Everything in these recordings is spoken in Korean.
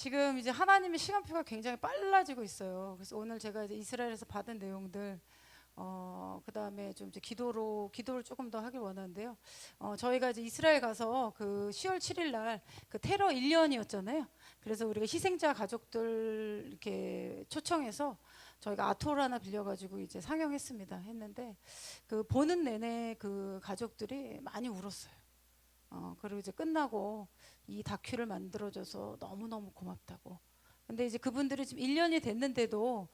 지금 이제 하나님의 시간표가 굉장히 빨라지고 있어요. 그래서 오늘 제가 이제 이스라엘에서 받은 내용들, 그다음에 좀 이제 기도를 조금 더 하길 원하는데요. 저희가 이제 이스라엘 가서 그 10월 7일 날 그 테러 1년이었잖아요. 그래서 우리가 희생자 가족들 이렇게 초청해서 저희가 아톨 하나 빌려가지고 이제 상영했습니다. 했는데 그 보는 내내 그 가족들이 많이 울었어요. 그리고 이제 끝나고 이 다큐를 만들어줘서 너무너무 고맙다고. 근데 이제 그분들이 지금 1년이 됐는데도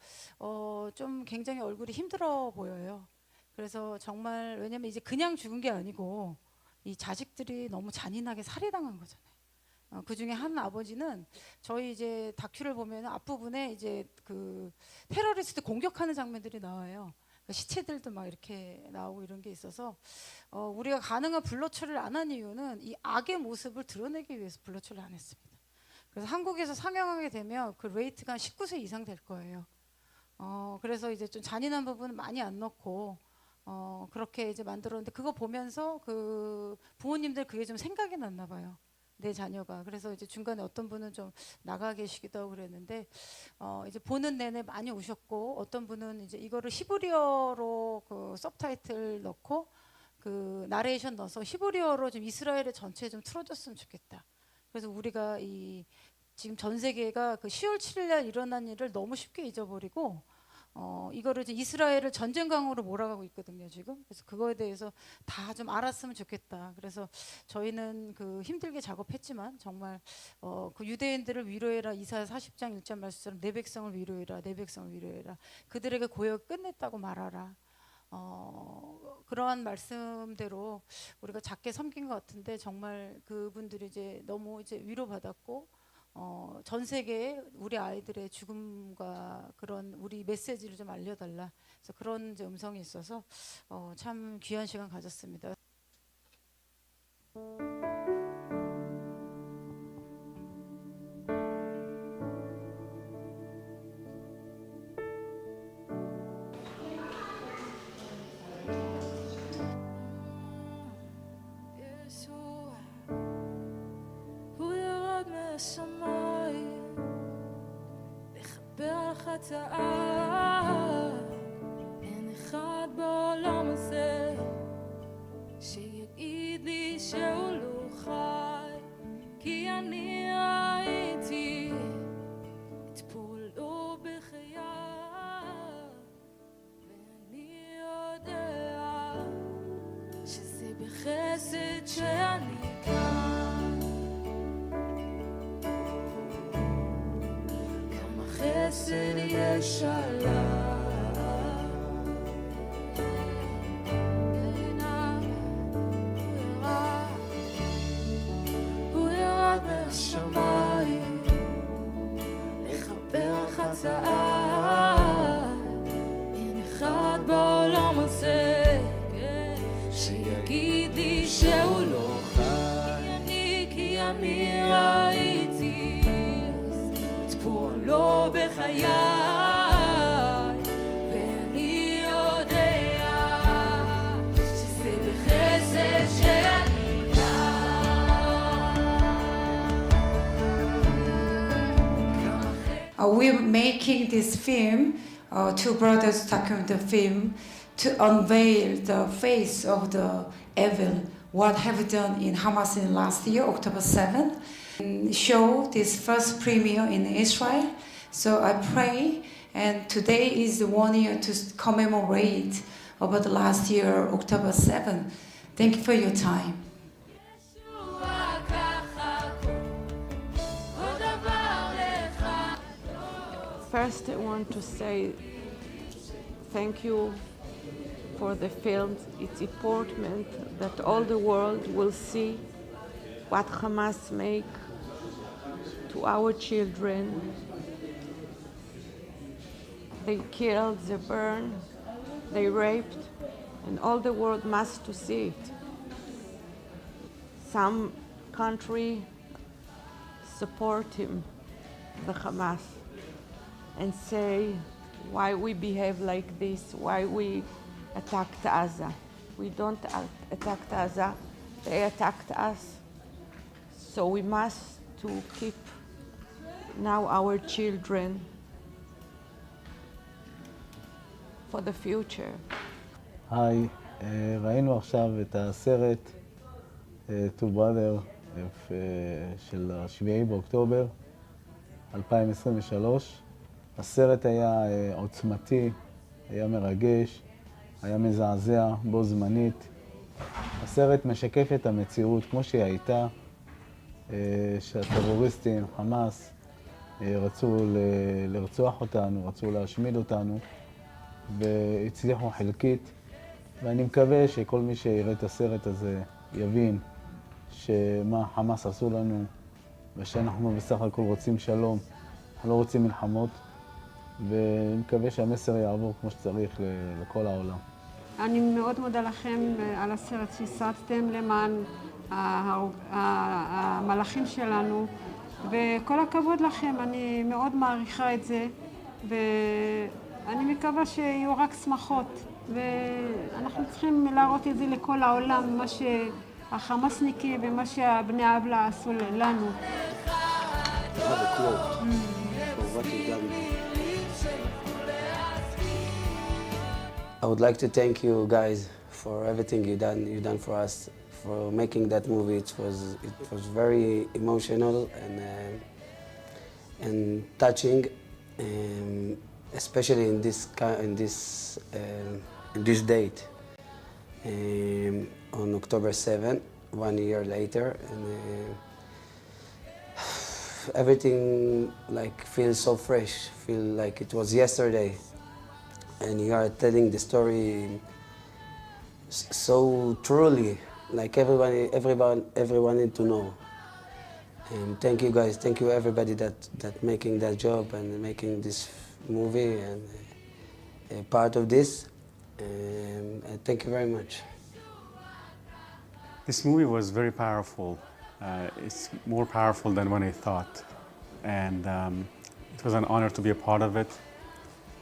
좀 굉장히 얼굴이 힘들어 보여요. 그래서 정말 왜냐면 이제 그냥 죽은 게 아니고 이 자식들이 너무 잔인하게 살해당한 거잖아요. 그 중에 한 아버지는 저희 이제 다큐를 보면 앞부분에 이제 그 테러리스트 공격하는 장면들이 나와요. 시체들도 막 이렇게 나오고 이런 게 있어서 우리가 가능한 블러 처리를 안 한 이유는 이 악의 모습을 드러내기 위해서 블러 처리를 안 했습니다. 그래서 한국에서 상영하게 되면 그 레이트가 한 19세 이상 될 거예요. 그래서 이제 좀 잔인한 부분은 많이 안 넣고 그렇게 이제 만들었는데 그거 보면서 그 부모님들 그게 좀 생각이 났나 봐요. 내 자녀가. 그래서 이제 중간에 어떤 분은 좀 나가 계시기도 하고 그랬는데 이제 보는 내내 많이 우셨고 어떤 분은 이제 이거를 히브리어로 그 서브타이틀 넣고 그 나레이션 넣어서 히브리어로 좀 이스라엘의 전체에 좀 틀어줬으면 좋겠다. 그래서 우리가 이 지금 전 세계가 그 10월 7일 날 일어난 일을 너무 쉽게 잊어버리고 이거를 이제 이스라엘을 전쟁강으로 몰아가고 있거든요 지금. 그래서 그거에 대해서 다 좀 알았으면 좋겠다. 그래서 저희는 그 힘들게 작업했지만 정말 그 유대인들을 위로해라 이사야 40장 1절 말씀처럼 내 백성을 위로해라 내 백성을 위로해라 그들에게 고역 끝냈다고 말하라. 그러한 말씀대로 우리가 작게 섬긴 것 같은데 정말 그분들이 이제 너무 이제 위로받았고 전 세계에 우리 아이들의 죽음과 그런 우리 메시지를 좀 알려달라. 그래서 그런 이제 음성이 있어서 참 귀한 시간 가졌습니다. השמיים לכפר על חטאיי אין אחד בעולם הזה שיגיד לי שהוא לא חי כי אני ראיתי את פועלו בחיי ואני יודע שזה בחסד שאני חסד יש עליו הוא ירד מהשמיים לכפר על חטאיי אין אחד בעולם הזה שיגיד לי שהוא לא חי כי אני ראיתי פועלו בחיי ואני יודע שזה בחסד שאני We're making this film, two brothers documentary film, to unveil the face of the evil, what have done in Hamas in last year, October 7th. Show this first premiere in Israel. So I pray, and today is the 1 year to commemorate about the last year, October 7th. Thank you for your time. First, I want to say thank you for the film. It's important that all the world will see what Hamas make to our children. They killed, they burned, they raped, and all the world must to see it. Some country support him, the Hamas, and say why we behave like this, why we attacked Gaza. We don't attack Gaza, they attacked us. So we must to keep now our children for the future. היי, ראינו עכשיו את הסרט To Brother של 7 באוקטובר 2023. הסרט היה עוצמתי, היה מרגש, היה מזעזע בו זמנית. הסרט משקף את המציאות כמו שהיא הייתה, שהטרוריסטים, חמאס, רצו לרצוח אותנו, רצו להשמיד אותנו, והצליחו חלקית. ואני מקווה שכל מי שיראה את הסרט הזה יבין שמה חמאס עשו לנו, ושאנחנו בסך הכל רוצים שלום, אנחנו לא רוצים מלחמות, ואני מקווה שהמסר יעבור כמו שצריך לכל העולם. אני מאוד מודה לכם על הסרט שהסרטתם למען המלאכים שלנו, וכל הכבוד לכם, אני מאוד מעריכה את זה, ואני מקווה שיהיו רק שמחות, ואנחנו צריכים להראות את זה לכל העולם, מה שהחמאסניקים ומה שהבני עוולה עשו לנו. You have a quote for what you've done. I would like to thank you guys for everything you've done for us, for making that movie. It was very emotional and touching, especially in this date, on October 7, 1 year later, and everything like feels so fresh, feel like it was yesterday. And you are telling the story so truly, like everyone need to know. And thank you guys, thank you everybody that making that job and making this movie and a part of this. And thank you very much. This movie was very powerful. It's more powerful than when I thought. And it was an honor to be a part of it.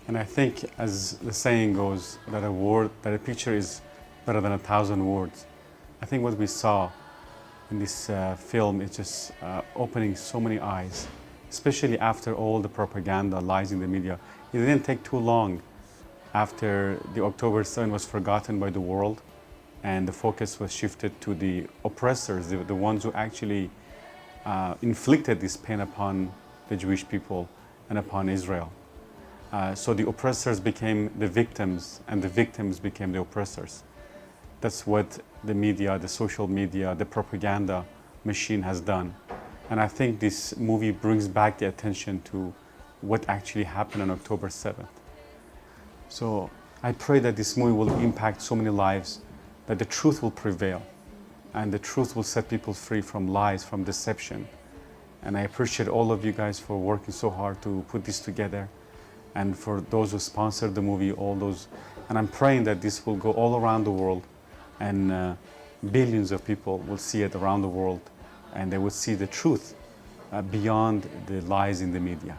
And I think, as the saying goes, that a picture is better than 1,000 words. I think what we saw in this film is just opening so many eyes, especially after all the propaganda, lies in the media. It didn't take too long after the October 7 was forgotten by the world, and the focus was shifted to the oppressors, the ones who actually inflicted this pain upon the Jewish people and upon Israel. So the oppressors became the victims, and the victims became the oppressors. That's what the media, the social media, the propaganda machine has done. And I think this movie brings back the attention to what actually happened on October 7th. So I pray that this movie will impact so many lives, that the truth will prevail, and the truth will set people free from lies, from deception. And I appreciate all of you guys for working so hard to put this together, and for those who sponsored the movie, and I'm praying that this will go all around the world, and billions of people will see it around the world, and they will see the truth beyond the lies in the media.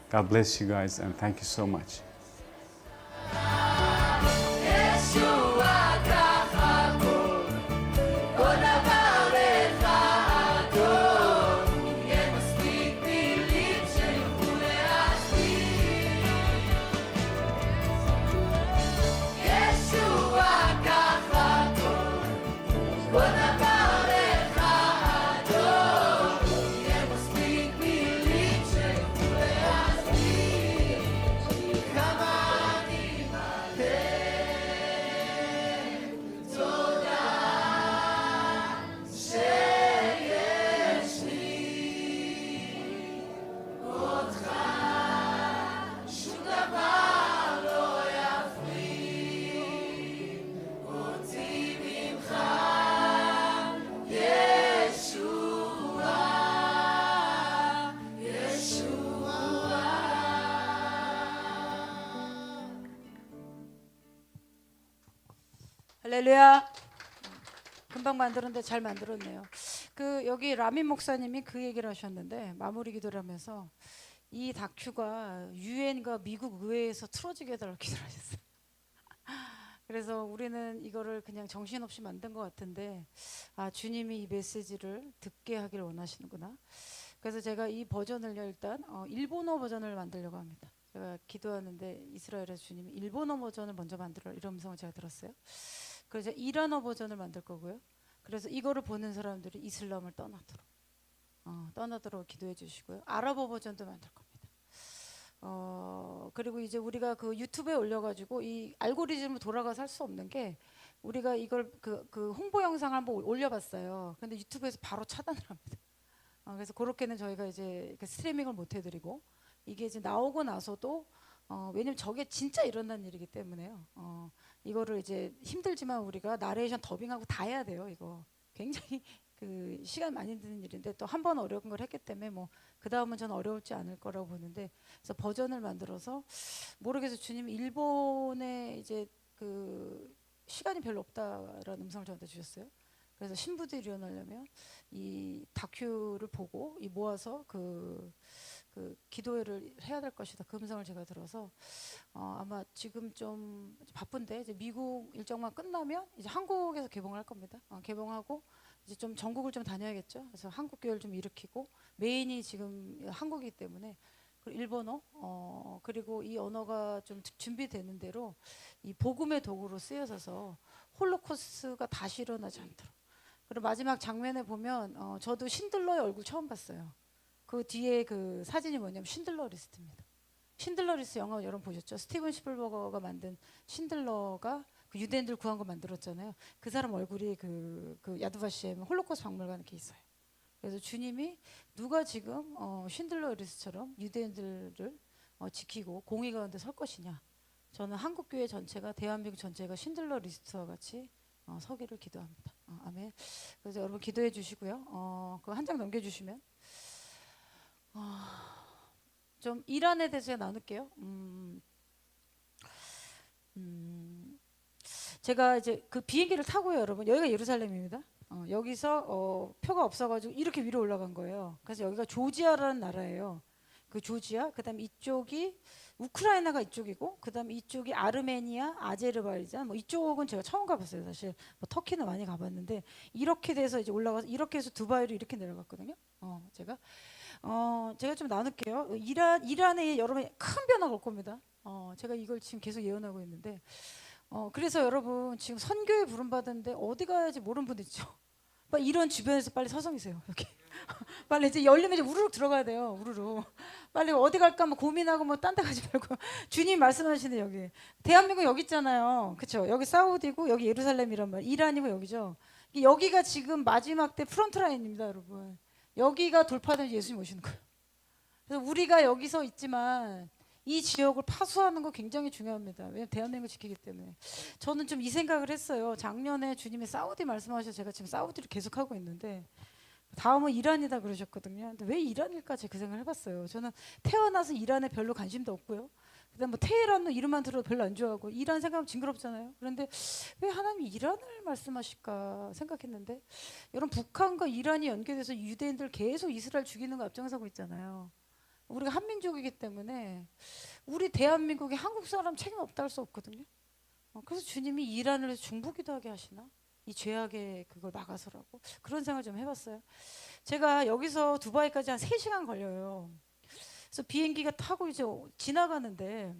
God bless you guys, and thank you so much. 할렐루야. 금방 만들었는데 잘 만들었네요. 여기 라민 목사님이 그 얘기를 하셨는데, 마무리 기도를 하면서 이 다큐가 유엔과 미국 의회에서 틀어지게 해달라고 기도를 하셨어요. 그래서 우리는 이거를 그냥 정신없이 만든 것 같은데, 주님이 이 메시지를 듣게 하길 원하시는구나. 그래서 제가 이 버전을요 일단 일본어 버전을 만들려고 합니다. 제가 기도하는데 이스라엘에서 주님이 일본어 버전을 먼저 만들어 이런 음성을 제가 들었어요. 그래서 이란어 버전을 만들 거고요. 그래서 이거를 보는 사람들이 이슬람을 떠나도록 기도해 주시고요. 아랍어 버전도 만들 겁니다. 그리고 이제 우리가 그 유튜브에 올려가지고 이 알고리즘으로 돌아가서 할 수 없는 게 우리가 이걸 그 홍보 영상을 한번 올려봤어요. 근데 유튜브에서 바로 차단을 합니다. 그래서 그렇게는 저희가 이제 스트리밍을 못 해드리고 이게 이제 나오고 나서도 왜냐면 저게 진짜 일어난 일이기 때문에요. 이거를 이제 힘들지만 우리가 나레이션 더빙하고 다 해야 돼요. 이거 굉장히 그 시간 많이 드는 일인데 또 한 번 어려운 걸 했기 때문에 뭐 그 다음은 저는 어려울지 않을 거라고 보는데 그래서 버전을 만들어서 모르겠어요. 주님이 일본에 이제 그 시간이 별로 없다라는 음성을 저한테 주셨어요. 그래서 신부들이 일어나려면 이 다큐를 보고 이 모아서 그 기도회를 해야 될 것이다. 그 음성을 제가 들어서 아마 지금 좀 바쁜데 이제 미국 일정만 끝나면 이제 한국에서 개봉을 할 겁니다. 개봉하고 이제 좀 전국을 좀 다녀야겠죠. 그래서 한국 교회를 좀 일으키고 메인이 지금 한국이기 때문에 그리고 일본어 그리고 이 언어가 좀 준비되는 대로 이 복음의 도구로 쓰여져서 홀로코스트가 다시 일어나지 않도록. 그리고 마지막 장면에 보면 저도 신들러의 얼굴 처음 봤어요. 그 뒤에 그 사진이 뭐냐면 신들러 리스트입니다. 신들러 리스트 영화 여러분 보셨죠? 스티븐 스필버거가 만든 신들러가 그 유대인들 구한 거 만들었잖아요. 그 사람 얼굴이 그 야드바시엠 홀로코스트 박물관에 이렇게 있어요. 그래서 주님이 누가 지금 신들러 리스트처럼 유대인들을 지키고 공의 가운데 설 것이냐. 저는 한국 교회 전체가 대한민국 전체가 신들러 리스트와 같이 서기를 기도합니다. 아멘. 그래서 여러분 기도해 주시고요. 그거 한 장 넘겨주시면 좀 이란에 대해서 나눌게요. 제가 이제 그 비행기를 타고요, 여러분. 여기가 예루살렘입니다. 여기서 표가 없어가지고 이렇게 위로 올라간 거예요. 그래서 여기가 조지아라는 나라예요. 그 조지아, 그다음에 이쪽이 우크라이나가 이쪽이고, 그다음에 이쪽이 아르메니아, 아제르바이잔, 뭐 이쪽은 제가 처음 가봤어요, 사실. 뭐 터키는 많이 가봤는데 이렇게 돼서 이제 올라가서 이렇게 해서 두바이로 이렇게 내려갔거든요. 제가 좀 나눌게요. 이란에 여러분 큰 변화가 올 겁니다. 제가 이걸 지금 계속 예언하고 있는데, 그래서 여러분 지금 선교에 부름받았는데 어디 가야지 모르는 분들 있죠. 빨리 이런 주변에서 빨리 서성이세요. 여기 빨리 이제 열리면 이제 우르륵 들어가야 돼요. 우르륵 빨리 어디 갈까 뭐 고민하고 뭐 딴 데 가지 말고 주님 말씀하시는 여기 대한민국 여기 있잖아요. 그렇죠? 여기 사우디고 여기 예루살렘이란 말, 이란이고 여기죠. 여기가 지금 마지막 때 프론트 라인입니다, 여러분. 여기가 돌파되면 예수님 오시는 거예요. 그래서 우리가 여기서 있지만 이 지역을 파수하는 거 굉장히 중요합니다. 왜냐하면 대한민국을 지키기 때문에. 저는 좀 이 생각을 했어요. 작년에 주님이 사우디 말씀하셔서 제가 지금 사우디를 계속 하고 있는데 다음은 이란이다 그러셨거든요. 근데 왜 이란일까 제가 그 생각을 해봤어요. 저는 태어나서 이란에 별로 관심도 없고요. 그다음 뭐 테헤란은 이름만 들어도 별로 안 좋아하고 이란 생각하면 징그럽잖아요. 그런데 왜 하나님이 이란을 말씀하실까 생각했는데 여러분 북한과 이란이 연계돼서 유대인들 계속 이스라엘 죽이는 거 앞장서고 있잖아요. 우리가 한민족이기 때문에 우리 대한민국에 한국 사람 책임 없다 할 수 없거든요. 그래서 주님이 이란을 중보기도 하게 하시나? 이 죄악의 그걸 막아서라고 그런 생각을 좀 해봤어요. 제가 여기서 두바이까지 한 3시간 걸려요. 그래서 비행기가 타고 이제 지나가는데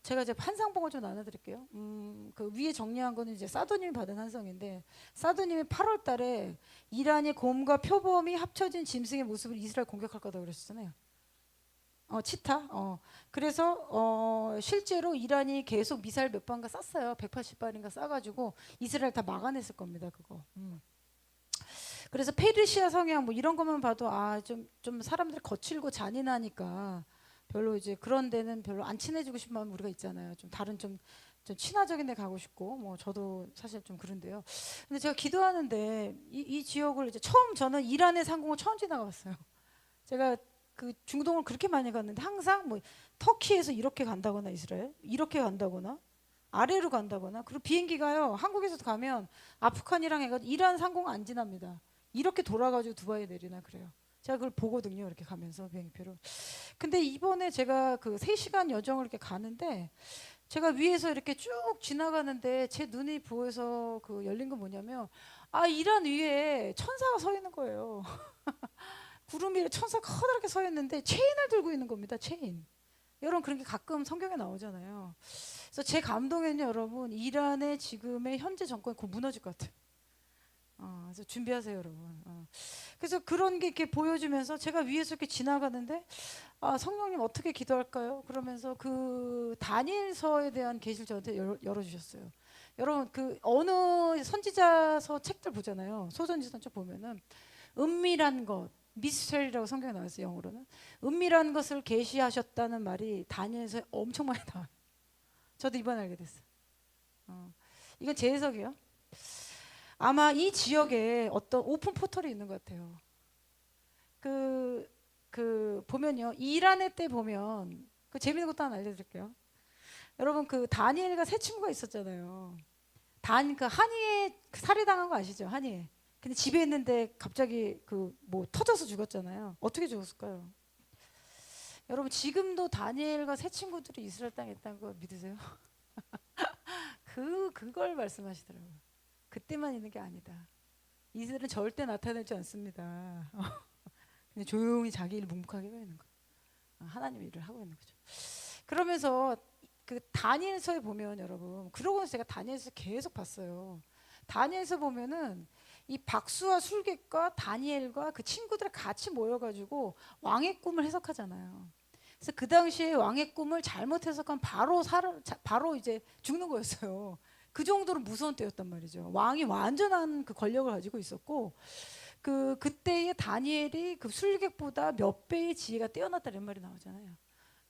제가 이제 한상봉을 좀 나눠드릴게요. 그 위에 정리한 거는 이제 사도님이 받은 한상인데 사도님이 8월달에 이란이 곰과 표범이 합쳐진 짐승의 모습을 이스라엘 공격할 거다 그랬잖아요. 치타. 그래서 실제로 이란이 계속 미사일 몇 발인가 쐈어요. 180발인가 쏴가지고 이스라엘 다 막아냈을 겁니다. 그거. 그래서 페르시아 성향 뭐 이런 것만 봐도 좀 사람들이 거칠고 잔인하니까 별로 이제 그런 데는 별로 안 친해지고 싶은 마음 우리가 있잖아요. 좀 다른 좀 친화적인 데 가고 싶고 뭐 저도 사실 좀 그런데요. 근데 제가 기도하는데 이 지역을 이제 저는 이란의 상공을 처음 지나가봤어요. 제가 그 중동을 그렇게 많이 갔는데 항상 뭐 터키에서 이렇게 간다거나 이스라엘 이렇게 간다거나 아래로 간다거나 그리고 비행기가요 한국에서도 가면 아프간이랑 해가지고 이란 상공 안 지납니다. 이렇게 돌아가지고 두바이에 내리나 그래요. 제가 그걸 보거든요. 이렇게 가면서 비행기표를. 근데 이번에 제가 그 3시간 여정을 이렇게 가는데 제가 위에서 이렇게 쭉 지나가는데 제 눈이 보여서 그 열린 건 뭐냐면 이란 위에 천사가 서 있는 거예요. 구름 위에 천사 커다랗게 서 있는데 체인을 들고 있는 겁니다. 체인. 여러분 그런 게 가끔 성경에 나오잖아요. 그래서 제 감동에는 여러분 이란의 지금의 현재 정권이 곧 무너질 것 같아요. 그래서 준비하세요, 여러분. 그래서 그런 게 이렇게 보여주면서 제가 위에서 이렇게 지나가는데 성령님 어떻게 기도할까요? 그러면서 그 다니엘서에 대한 계시를 저한테 열어주셨어요. 여러분 그 어느 선지자서 책들 보잖아요. 소선지서 쪽 보면은 은밀한 것, 미스터리라고 성경에 나와 있어요. 영어로는 은밀한 것을 계시하셨다는 말이 다니엘서에 엄청 많이 나와요. 저도 이번에 알게 됐어요. 이건 제 해석이에요. 아마 이 지역에 어떤 오픈 포털이 있는 것 같아요. 보면요, 이란의 때 보면 그 재밌는 것도 하나 알려드릴게요. 여러분 그 다니엘과 세 친구가 있었잖아요. 그 한이에 살해당한 거 아시죠? 한이에. 근데 집에 있는데 갑자기 그 뭐 터져서 죽었잖아요. 어떻게 죽었을까요? 여러분 지금도 다니엘과 세 친구들이 이스라엘 땅에 있다는 거 믿으세요? 그걸 말씀하시더라고요. 그때만 있는 게 아니다. 이들은 절대 나타나지 않습니다. 근데 조용히 자기 일 묵묵하게 하고 있는 거예요. 하나님 일을 하고 있는 거죠. 그러면서 그 다니엘서에 보면 여러분, 그러고 나서 제가 다니엘서 계속 봤어요. 다니엘서 보면은 이 박수와 술객과 다니엘과 그 친구들 같이 모여가지고 왕의 꿈을 해석하잖아요. 그래서 그 당시에 왕의 꿈을 잘못 해석하면 바로 이제 죽는 거였어요. 그 정도로 무서운 때였단 말이죠. 왕이 완전한 그 권력을 가지고 있었고, 그때의 다니엘이 그 술객보다 몇 배의 지혜가 뛰어났다는 말이 나오잖아요.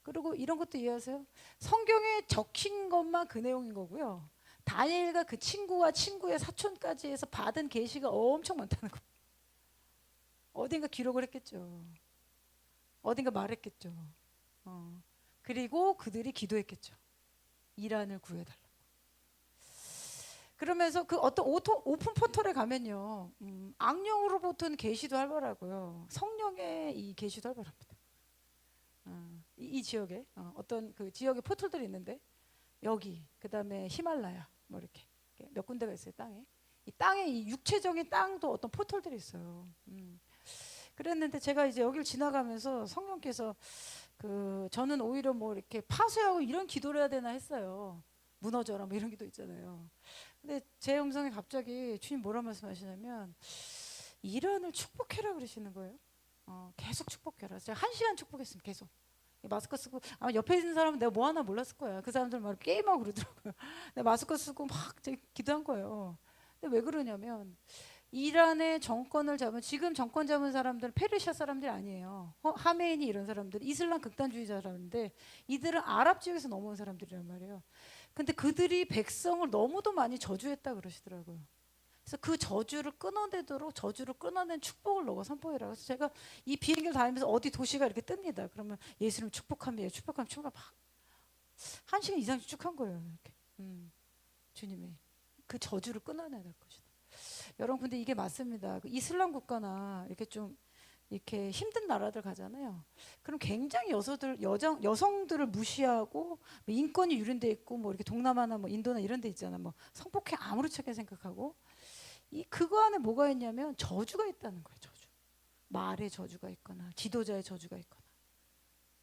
그리고 이런 것도 이해하세요? 성경에 적힌 것만 그 내용인 거고요. 다니엘과 그 친구와 친구의 사촌까지 해서 받은 계시가 엄청 많다는 거. 어딘가 기록을 했겠죠. 어딘가 말했겠죠. 그리고 그들이 기도했겠죠. 이란을 구해달라. 그러면서 그 어떤 오픈 포털에 가면요, 악령으로부터는 계시도 활발하고요, 성령의 이 계시도 활발합니다. 이 지역에 어떤 그 지역에 포털들이 있는데, 여기 그다음에 히말라야 뭐 이렇게 몇 군데가 있어요. 이 땅에 이 육체적인 땅도 어떤 포털들이 있어요. 그랬는데 제가 이제 여기를 지나가면서 성령께서 저는 오히려 뭐 이렇게 파쇄하고 이런 기도를 해야 되나 했어요. 무너져라 뭐 이런 기도 있잖아요. 근데 제 음성에 갑자기 주님 뭐라 말씀하시냐면 이란을 축복해라 그러시는 거예요. 계속 축복해라. 제가 1시간 축복했습니다. 계속. 마스크 쓰고 아마 옆에 있는 사람은 내가 뭐 하나 몰랐을 거야. 그 사람들 막 게임하고 그러더라고요. 내가 마스크 쓰고 막 기도한 거예요. 근데 왜 그러냐면 이란의 정권을 잡은, 지금 정권 잡은 사람들은 페르시아 사람들이 아니에요. 하메인이 이런 사람들, 이슬람 극단주의자 사람인데 이들은 아랍 지역에서 넘어온 사람들이란 말이에요. 근데 그들이 백성을 너무도 많이 저주했다 그러시더라고요. 그래서 그 저주를 끊어내도록 저주를 끊어낸 축복을 너가 선포해라. 그래서 제가 이 비행기를 다니면서 어디 도시가 이렇게 뜹니다. 그러면 예수님 축복합니다. 축복하면 막 1시간 이상씩 쭉 한 거예요. 이렇게. 주님이 그 저주를 끊어내야 될 것이다. 여러분 근데 이게 맞습니다. 그 이슬람 국가나 이렇게 좀 이렇게 힘든 나라들 가잖아요. 그럼 굉장히 여성들을 무시하고 뭐 인권이 유린돼 있고 뭐 이렇게 동남아나 뭐 인도나 이런 데 있잖아. 뭐 성폭행 아무렇지게 생각하고 그거 안에 뭐가 있냐면 저주가 있다는 거예요. 저주. 말의 저주가 있거나 지도자의 저주가 있거나.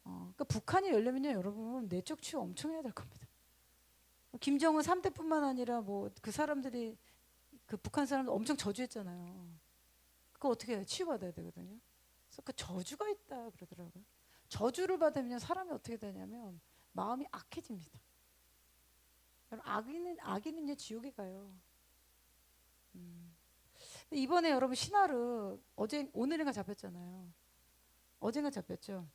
그러니까 북한이 열려면요, 여러분 내적 치유 엄청 해야 될 겁니다. 김정은 3대뿐만 아니라 뭐 그 사람들이 그 북한 사람들 엄청 저주했잖아요. 그거 어떻게 해요? 치유받아야 되거든요. 그래서 그 저주가 있다 그러더라고요. 저주를 받으면 사람이 어떻게 되냐면 마음이 악해집니다. 여러분 악인은요 지옥에 가요. 이번에 여러분 신하르 오늘인가 잡혔잖아요. 어젠가 잡혔죠.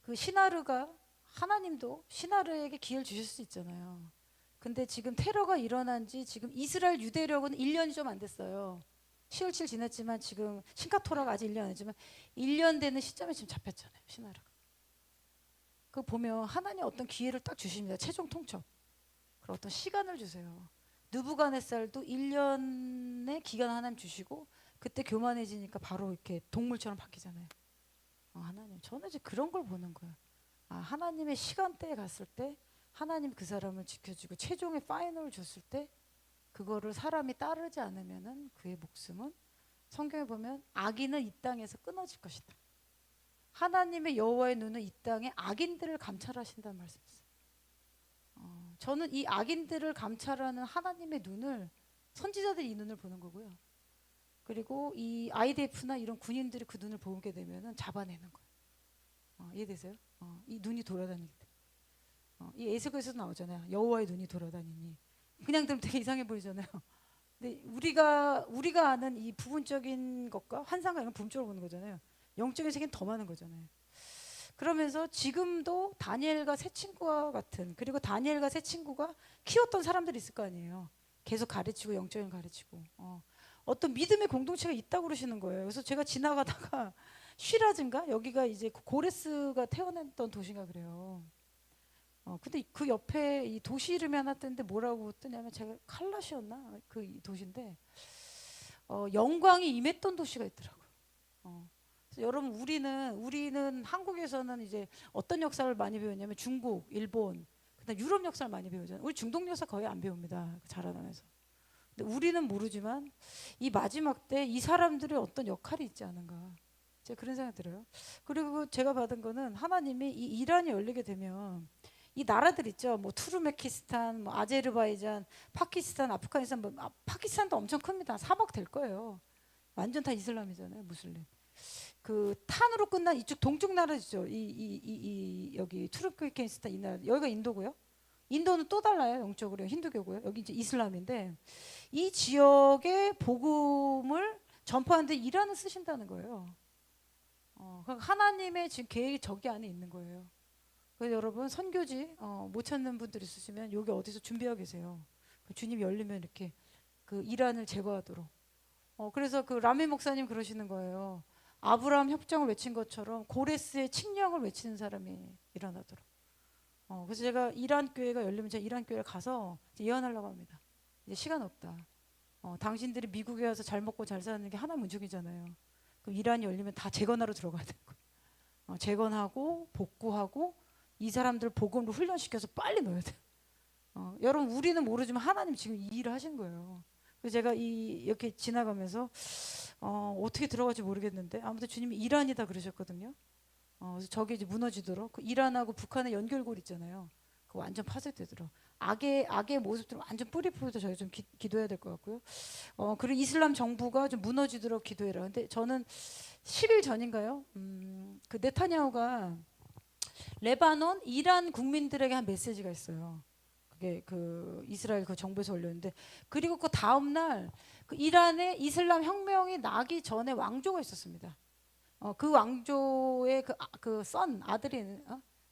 그 신하르가 하나님도 신하르에게 기회를 주실 수 있잖아요. 근데 지금 테러가 일어난 지 지금 이스라엘 유대력은 1년이 좀 안 됐어요. 10월 7일 지났지만 지금 신카토라가 아직 1년 안 됐지만 1년 되는 시점에 지금 잡혔잖아요. 신하르가. 그거 보면 하나님 어떤 기회를 딱 주십니다. 최종 통첩. 그리고 어떤 시간을 주세요. 느부갓네살도 1년의 기간 하나님 주시고 그때 교만해지니까 바로 이렇게 동물처럼 바뀌잖아요. 하나님, 저는 이제 그런 걸 보는 거예요. 하나님의 시간대에 갔을 때 하나님 그 사람을 지켜주고 최종의 파이널을 줬을 때 그거를 사람이 따르지 않으면은 그의 목숨은 성경에 보면 악인은 이 땅에서 끊어질 것이다. 하나님의 여호와의 눈은 이 땅에 악인들을 감찰하신다는 말씀이 있어요. 저는 이 악인들을 감찰하는 하나님의 눈을 선지자들이 이 눈을 보는 거고요. 그리고 이 IDF나 이런 군인들이 그 눈을 보게 되면은 잡아내는 거예요. 이해되세요? 이 눈이 돌아다니기 때문에. 이 에스겔에서도 나오잖아요. 여호와의 눈이 돌아다니니. 그냥 들으면 되게 이상해 보이잖아요. 근데 우리가 아는 이 부분적인 것과 환상과 이런 부분적으로 보는 거잖아요. 영적인 세계는 더 많은 거잖아요. 그러면서 지금도 다니엘과 세 친구와 같은, 그리고 다니엘과 세 친구가 키웠던 사람들이 있을 거 아니에요. 계속 가르치고 영적인 가르치고 어떤 믿음의 공동체가 있다고 그러시는 거예요. 그래서 제가 지나가다가 쉬라즈인가 여기가 이제 고레스가 태어났던 도시인가 그래요. 근데 그 옆에 이 도시 이름이 하나 뜨는데 뭐라고 뜨냐면 제가 칼라시였나 그 이 도시인데 영광이 임했던 도시가 있더라고요. 그래서 여러분 우리는 한국에서는 이제 어떤 역사를 많이 배웠냐면 중국, 일본, 그다음 유럽 역사를 많이 배우잖아요. 우리 중동 역사 거의 안 배웁니다. 자라나면서. 근데 우리는 모르지만 이 마지막 때 이 사람들의 어떤 역할이 있지 않은가. 제가 그런 생각이 들어요. 그리고 제가 받은 거는 하나님이 이 이란이 열리게 되면 이 나라들 있죠. 뭐 투르메키스탄, 뭐 아제르바이잔, 파키스탄, 아프가니스탄, 파키스탄도 엄청 큽니다. 3억 될 거예요. 완전 다 이슬람이잖아요, 무슬림. 그 탄으로 끝난 이쪽 동쪽 나라죠. 여기 투르크메키스탄 이 나라 여기가 인도고요. 인도는 또 달라요. 영적으로 힌두교고요. 여기 이제 이슬람인데 이 지역의 복음을 전파하는데 이란을 쓰신다는 거예요. 그러니까 하나님의 지금 계획이 저기 안에 있는 거예요. 그래서 여러분 선교지 못 찾는 분들 있으시면 여기 어디서 준비하고 계세요. 주님 열리면 이렇게 그 이란을 제거하도록. 그래서 그 라미 목사님 그러시는 거예요. 아브라함 협정을 외친 것처럼 고레스의 칙령을 외치는 사람이 일어나도록. 그래서 제가 이란 교회가 열리면 제가 이란 교회를 가서 예언하려고 합니다. 이제 시간 없다. 당신들이 미국에 와서 잘 먹고 잘 사는 게 하나 문중이잖아요. 그럼 이란이 열리면 다 재건하러 들어가야 되는 거예요. 재건하고 복구하고 이 사람들 복음으로 훈련시켜서 빨리 넣어야 돼요. 여러분 우리는 모르지만 하나님 지금 이 일을 하신 거예요. 그래서 제가 이렇게 지나가면서 어떻게 들어갈지 모르겠는데 아무튼 주님이 이란이다 그러셨거든요. 그래서 저게 이제 무너지도록 그 이란하고 북한의 연결고리 있잖아요. 그 완전 파쇄되도록 악의 모습들 완전 뿌리 뽑아서 저희 좀 기도해야 될 것 같고요. 그리고 이슬람 정부가 좀 무너지도록 기도해라. 근데 저는 10일 전인가요? 그 네타냐후가 레바논, 이란 국민들에게 한 메시지가 있어요. 그게 그 이스라엘 그 정부에서 올렸는데 그리고 그 다음 날 그 이란의 이슬람 혁명이 나기 전에 왕조가 있었습니다. 그 왕조의 그 선 아들이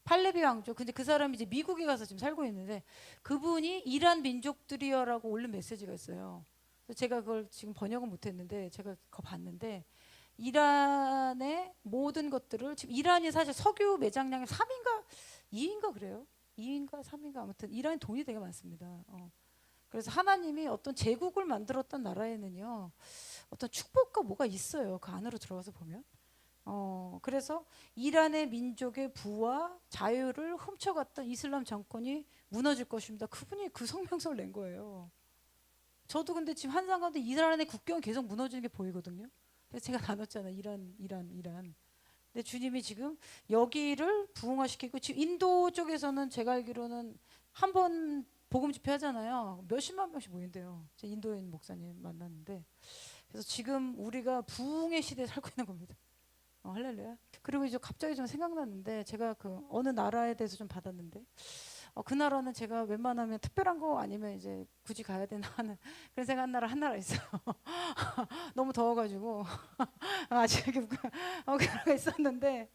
팔레비 왕조. 근데 그 사람이 이제 미국에 가서 지금 살고 있는데 그분이 이란 민족들이여라고 올린 메시지가 있어요. 그래서 제가 그걸 지금 번역은 못했는데 제가 그거 봤는데 이란의 모든 것들을 지금 이란이 사실 석유 매장량의 3위인가 2위인가 그래요. 2위인가 3위인가 아무튼 이란이 돈이 되게 많습니다. 그래서 하나님이 어떤 제국을 만들었던 나라에는요 어떤 축복과 뭐가 있어요. 그 안으로 들어가서 보면. 그래서 이란의 민족의 부와 자유를 훔쳐갔던 이슬람 정권이 무너질 것입니다. 그분이 그 성명서를 낸 거예요. 저도 근데 지금 환상 가운데 이란의 국경이 계속 무너지는 게 보이거든요. 그래서 제가 나눴잖아요. 이란. 근데 주님이 지금 여기를 부흥화시키고 지금 인도 쪽에서는 제가 알기로는 한 번 복음 집회 하잖아요. 몇십만 명씩 모인대요. 제 인도인 목사님 만났는데 그래서 지금 우리가 부흥의 시대에 살고 있는 겁니다. 할렐루야. 그리고 이제 갑자기 좀 생각났는데 제가 그 어느 나라에 대해서 좀 받았는데 그 나라는 제가 웬만하면 특별한 거 아니면 이제 굳이 가야 되나 하는 그런 생각한 나라 한 나라 있어요. 너무 더워가지고 아직 그런 거 있었는데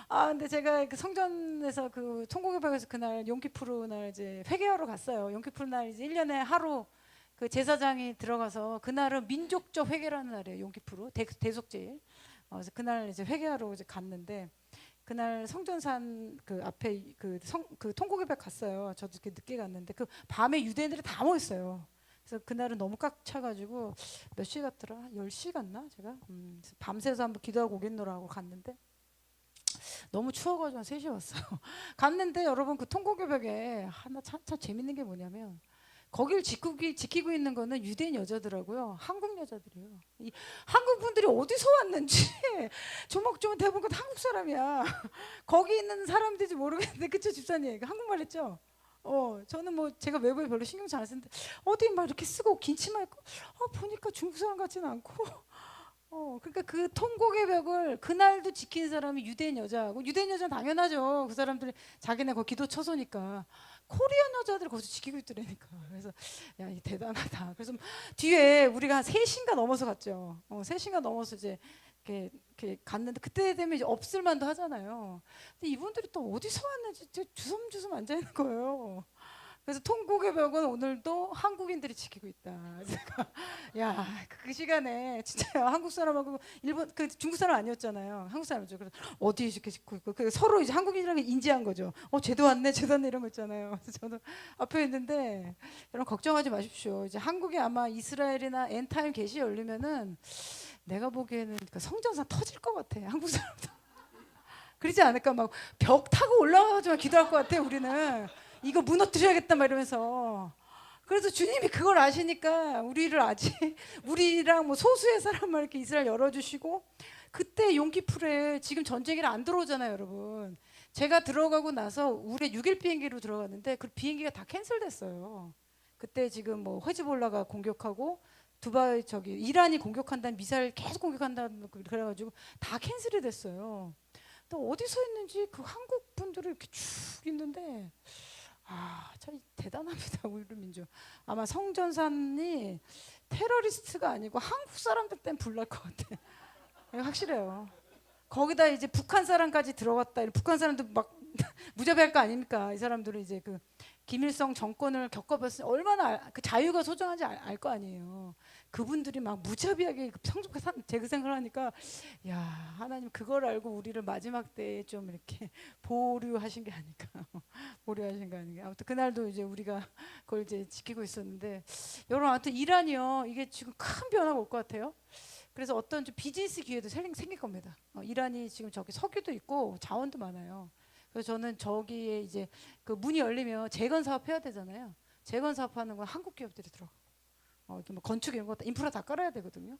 근데 제가 그 성전에서 그 통곡의벽에서 그날 용키푸르 날 이제 회개하러 갔어요. 용키푸르 날 이제 1년에 하루 그 제사장이 들어가서 그날은 민족적 회개라는 날이에요. 용키푸르 대속제일. 그래서 그날 이제 회개하러 이제 갔는데 그날 성전산 그 앞에 그 통곡의벽 갔어요. 저도 이렇게 늦게 갔는데 그 밤에 유대인들이 다 모였어요. 그래서 그날은 너무 꽉 차가지고 몇 시 갔더라? 10시 갔나 제가? 밤새서 한번 기도하고 오겠노라 하고 갔는데 너무 추워가지고 한 3시에 왔어요. 갔는데 여러분 그 통곡의벽에 하나 참 재밌는 게 뭐냐면 거길 지키고 있는 거는 유대인 여자더라고요. 한국 여자들이에요. 이 한국 분들이 어디서 왔는지 조목조목 대부분 한국 사람이야. 거기 있는 사람들인지 모르겠는데 그쵸 집사님? 한국말 했죠? 저는 뭐 제가 외국에 별로 신경 잘 안 쓰는데 어디 막 이렇게 쓰고 긴 치마 입고 보니까 중국 사람 같지는 않고 그러니까 그 통곡의 벽을 그날도 지킨 사람이 유대인 여자하고 유대인 여자는 당연하죠. 그 사람들이 자기네 거 기도 처소니까 코리안 여자들이 거기서 지키고 있더라니까. 그래서 야, 이 대단하다. 그래서 뒤에 우리가 한 3시인가 넘어서 갔죠. 3시인가 넘어서 이제 이렇게 갔는데 그때 되면 이제 없을 만도 하잖아요. 근데 이분들이 또 어디서 왔는지 주섬주섬 앉아 있는 거예요. 그래서 통곡의 벽은 오늘도 한국인들이 지키고 있다. 제가 야, 그 시간에 진짜 한국 사람하고 일본 그 중국 사람 아니었잖아요. 한국 사람이죠. 그래서 어디 이렇게 짓고 있고 서로 이제 한국인이라는 게 인지한 거죠. 쟤도 왔네, 쟤도 왔네 이런 거 있잖아요. 그래서 저도 앞에 있는데 여러분 걱정하지 마십시오. 이제 한국에 아마 이스라엘이나 엔타임 게시 열리면은 내가 보기에는 그 성전사 터질 것 같아. 한국 사람들 그러지 않을까? 막 벽 타고 올라가가지고 기도할 것 같아. 우리는. 이거 무너뜨려야겠다 막 이러면서. 그래서 주님이 그걸 아시니까 우리랑 뭐 소수의 사람만 이렇게 이스라엘 열어주시고 그때 용키풀에 지금 전쟁이라 안 들어오잖아요, 여러분. 제가 들어가고 나서 우리 6일 비행기로 들어갔는데 그 비행기가 다 캔슬됐어요. 그때 지금 뭐 헤즈볼라가 공격하고 두바이 이란이 공격한다는 미사일 계속 공격한다는 그래가지고 다 캔슬이 됐어요. 또 어디서 있는지 그 한국 분들이 이렇게 쭉 있는데. 참 대단합니다. 우리 민족. 아마 성전산이 테러리스트가 아니고 한국 사람들 때문에 불날 것 같아. 확실해요. 거기다 이제 북한 사람까지 들어갔다. 북한 사람들 막 무자비할 거 아닙니까? 이 사람들은 이제 그 김일성 정권을 겪어봤으니 얼마나 그 자유가 소중한지 알 거 아니에요. 그분들이 막 무자비하게 재생을 하니까 야, 하나님 그걸 알고 우리를 마지막 때에 좀 이렇게 보류하신 게 아닐까. 보류하신 게 아닌가. 아무튼 그날도 이제 우리가 그걸 이제 지키고 있었는데 여러분 아무튼 이란이요. 이게 지금 큰 변화가 올 것 같아요. 그래서 어떤 좀 비즈니스 기회도 생길 겁니다. 이란이 지금 저기 석유도 있고 자원도 많아요. 그래서 저는 저기에 이제 그 문이 열리면 재건 사업 해야 되잖아요. 재건 사업하는 건 한국 기업들이 들어가. 이렇게 뭐 건축 이런 거 인프라 다 깔아야 되거든요.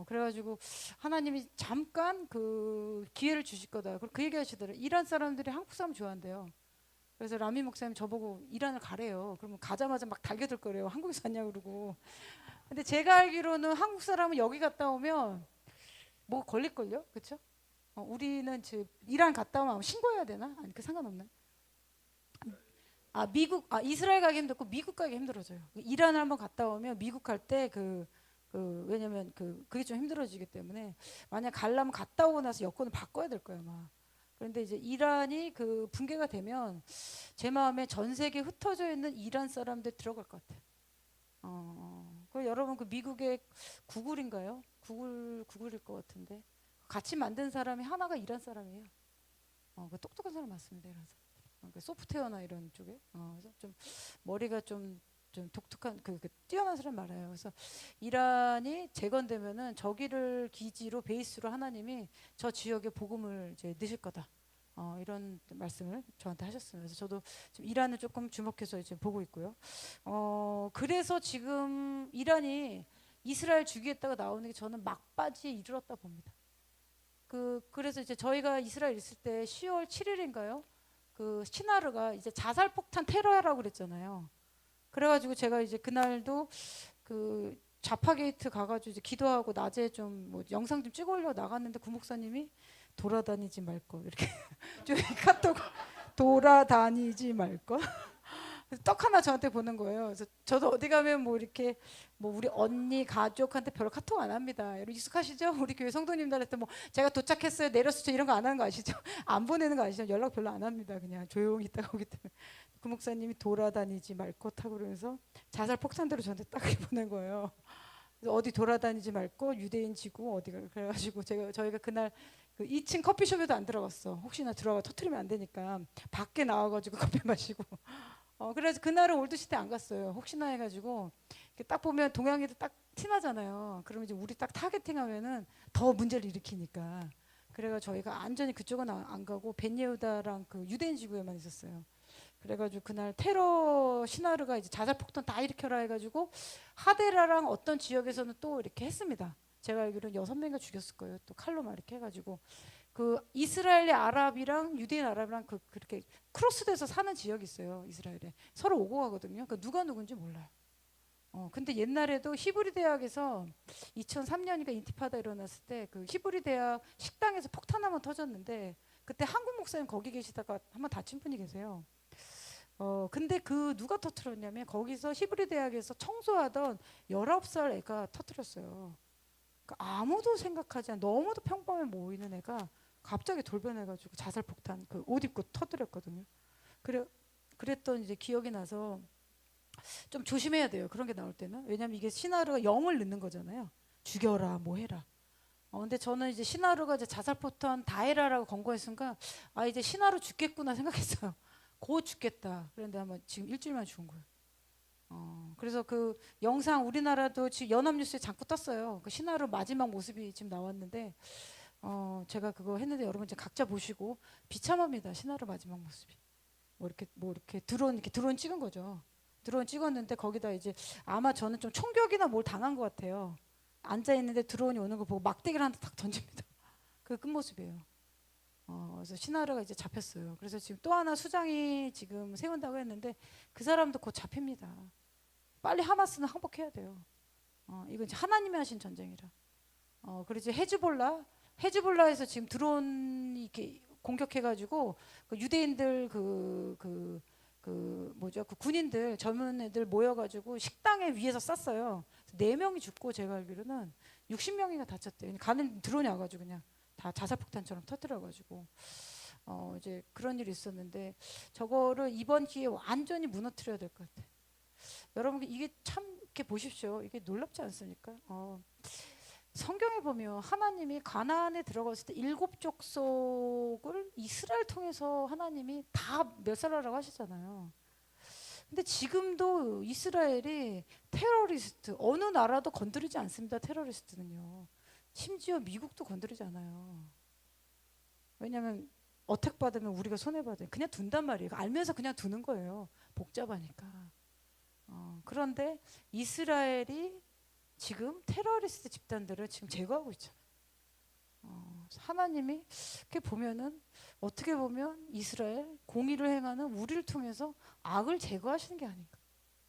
그래가지고 하나님이 잠깐 그 기회를 주실 거다. 그 얘기하시더라고요. 이란 사람들이 한국 사람 좋아한대요. 그래서 라미 목사님 저보고 이란을 가래요. 그러면 가자마자 막 달겨들 거래요. 한국에서 왔냐 그러고. 근데 제가 알기로는 한국 사람은 여기 갔다 오면 뭐 걸릴걸요? 그렇죠? 우리는 이란 갔다 오면 신고해야 되나? 아니 그 상관없나요? 이스라엘 가기 힘들고 미국 가기 힘들어져요. 이란을 한번 갔다 오면 미국 갈 때 왜냐면 그게 좀 힘들어지기 때문에 만약 가려면 갔다 오고 나서 여권을 바꿔야 될 거예요, 아마. 그런데 이제 이란이 그 붕괴가 되면 제 마음에 전 세계에 흩어져 있는 이란 사람들 들어갈 것 같아요. 그 여러분 그 미국의 구글인가요? 구글일 것 같은데 같이 만든 사람이 하나가 이란 사람이에요. 그 똑똑한 사람 맞습니다, 이란 사람. 그 소프트웨어나 이런 쪽에 그래서 좀 머리가 좀 독특한 뛰어난 사람 많아요. 그래서 이란이 재건되면은 저기를 기지로 베이스로 하나님이 저 지역에 복음을 이제 넣으실 거다. 이런 말씀을 저한테 하셨어요. 그래서 저도 지금 이란을 조금 주목해서 이제 보고 있고요. 그래서 지금 이란이 이스라엘 죽이겠다가 나오는 게 저는 막바지에 이르렀다 봅니다. 그래서 이제 저희가 이스라엘 있을 때 10월 7일인가요? 그 시나르가 이제 자살 폭탄 테러라고 그랬잖아요. 그래가지고 제가 이제 그날도 그 자파 게이트 가가지고 이제 기도하고 낮에 좀 뭐 영상 좀 찍어 올려 나갔는데 구 목사님이 돌아다니지 말 거 이렇게 좀 카톡 돌아다니지 말 거. 떡 하나 저한테 보는 거예요. 그래서 저도 어디 가면 뭐 이렇게 뭐 우리 언니 가족한테 별로 카톡 안 합니다. 여러분 익숙하시죠? 우리 교회 성도님들한테 뭐 제가 도착했어요, 내렸어요 이런 거 안 하는 거 아시죠? 안 보내는 거 아시죠? 연락 별로 안 합니다. 그냥 조용히 있다가 오기 때문에. 그 목사님이 돌아다니지 말 것 하고 그러면서 자살 폭탄대로 저한테 딱 보낸 거예요. 그래서 어디 돌아다니지 말고 유대인 지구 어디가 그래가지고 저희가 그날 그 2층 커피숍에도 안 들어갔어. 혹시나 들어가 터트리면 안 되니까 밖에 나와가지고 커피 마시고. 그래서 그날은 올드시티 안 갔어요. 혹시나 해가지고 딱 보면 동양애들 딱 티나잖아요. 그러면 이제 우리 딱 타겟팅하면은 더 문제를 일으키니까. 그래가 저희가 안전히 그쪽은 안 가고 벤예후다랑 그 유대인 지구에만 있었어요. 그래가지고 그날 테러 시나르가 이제 자살폭탄 다 일으켜라 해가지고 하데라랑 어떤 지역에서는 또 이렇게 했습니다. 제가 알기로는 6명인가 죽였을 거예요. 또 칼로 막 이렇게 해가지고 그 이스라엘의 아랍이랑 유대인 아랍이랑 그렇게 크로스돼서 사는 지역이 있어요. 이스라엘에 서로 오고 가거든요. 그 누가 누군지 몰라요. 근데 옛날에도 히브리 대학에서 2003년인가 인티파다 일어났을 때 그 히브리 대학 식당에서 폭탄 한번 터졌는데 그때 한국 목사님 거기 계시다가 한번 다친 분이 계세요. 근데 그 누가 터뜨렸냐면 거기서 히브리 대학에서 청소하던 19살 애가 터뜨렸어요. 그러니까 아무도 생각하지 않아 너무도 평범해 보이는 애가 갑자기 돌변해가지고 자살폭탄 그 옷 입고 터뜨렸거든요. 그랬던 이제 기억이 나서 좀 조심해야 돼요. 그런 게 나올 때는. 왜냐면 이게 시나르가 영을 넣는 거잖아요. 죽여라, 뭐 해라. 근데 저는 이제 시나르가 이제 자살폭탄 다 해라라고 권고한 순간 아 이제 시나르 죽겠구나 생각했어요. 곧 죽겠다. 그런데 아마 지금 일주일만 죽은 거예요. 그래서 그 영상 우리나라도 지금 연합뉴스에 자꾸 떴어요. 그 시나르 마지막 모습이 지금 나왔는데 제가 그거 했는데 여러분 이제 각자 보시고 비참합니다. 시나르 마지막 모습이. 뭐 이렇게 드론 찍은 거죠. 드론 찍었는데 거기다 이제 아마 저는 좀 총격이나 뭘 당한 것 같아요. 앉아 있는데 드론이 오는 거 보고 막대기를 하나 딱 던집니다. 그 끝모습이에요. 그래서 시나르가 이제 잡혔어요. 그래서 지금 또 하나 수장이 지금 세운다고 했는데 그 사람도 곧 잡힙니다. 빨리 하마스는 항복해야 돼요. 이건 이제 하나님이 하신 전쟁이라. 그리고 이제 헤즈볼라에서 지금 드론 이렇게 공격해가지고 그 유대인들 그 군인들 젊은 애들 모여가지고 식당에 위에서 쐈어요. 4명이 죽고 제가 알기로는 60명이나 다쳤대요. 가는 드론이 와가지고 그냥 다 자살폭탄처럼 터뜨려가지고 이제 그런 일이 있었는데 저거를 이번 기회에 완전히 무너뜨려야 될 것 같아요. 여러분 이게 참 이렇게 보십시오. 이게 놀랍지 않습니까? 성경에 보면 하나님이 가나안에 들어갔을 때 7족속을 이스라엘 통해서 하나님이 다 멸살하라고 하시잖아요. 근데 지금도 이스라엘이 테러리스트 어느 나라도 건드리지 않습니다. 테러리스트는요. 심지어 미국도 건드리지 않아요. 왜냐하면 어택 받으면 우리가 손해 받아요. 그냥 둔단 말이에요. 알면서 그냥 두는 거예요. 복잡하니까. 그런데 이스라엘이 지금 테러리스트 집단들을 지금 제거하고 있잖아요. 하나님이 이렇게 보면은 어떻게 보면 이스라엘 공의를 행하는 우리를 통해서 악을 제거하시는 게 아닌가.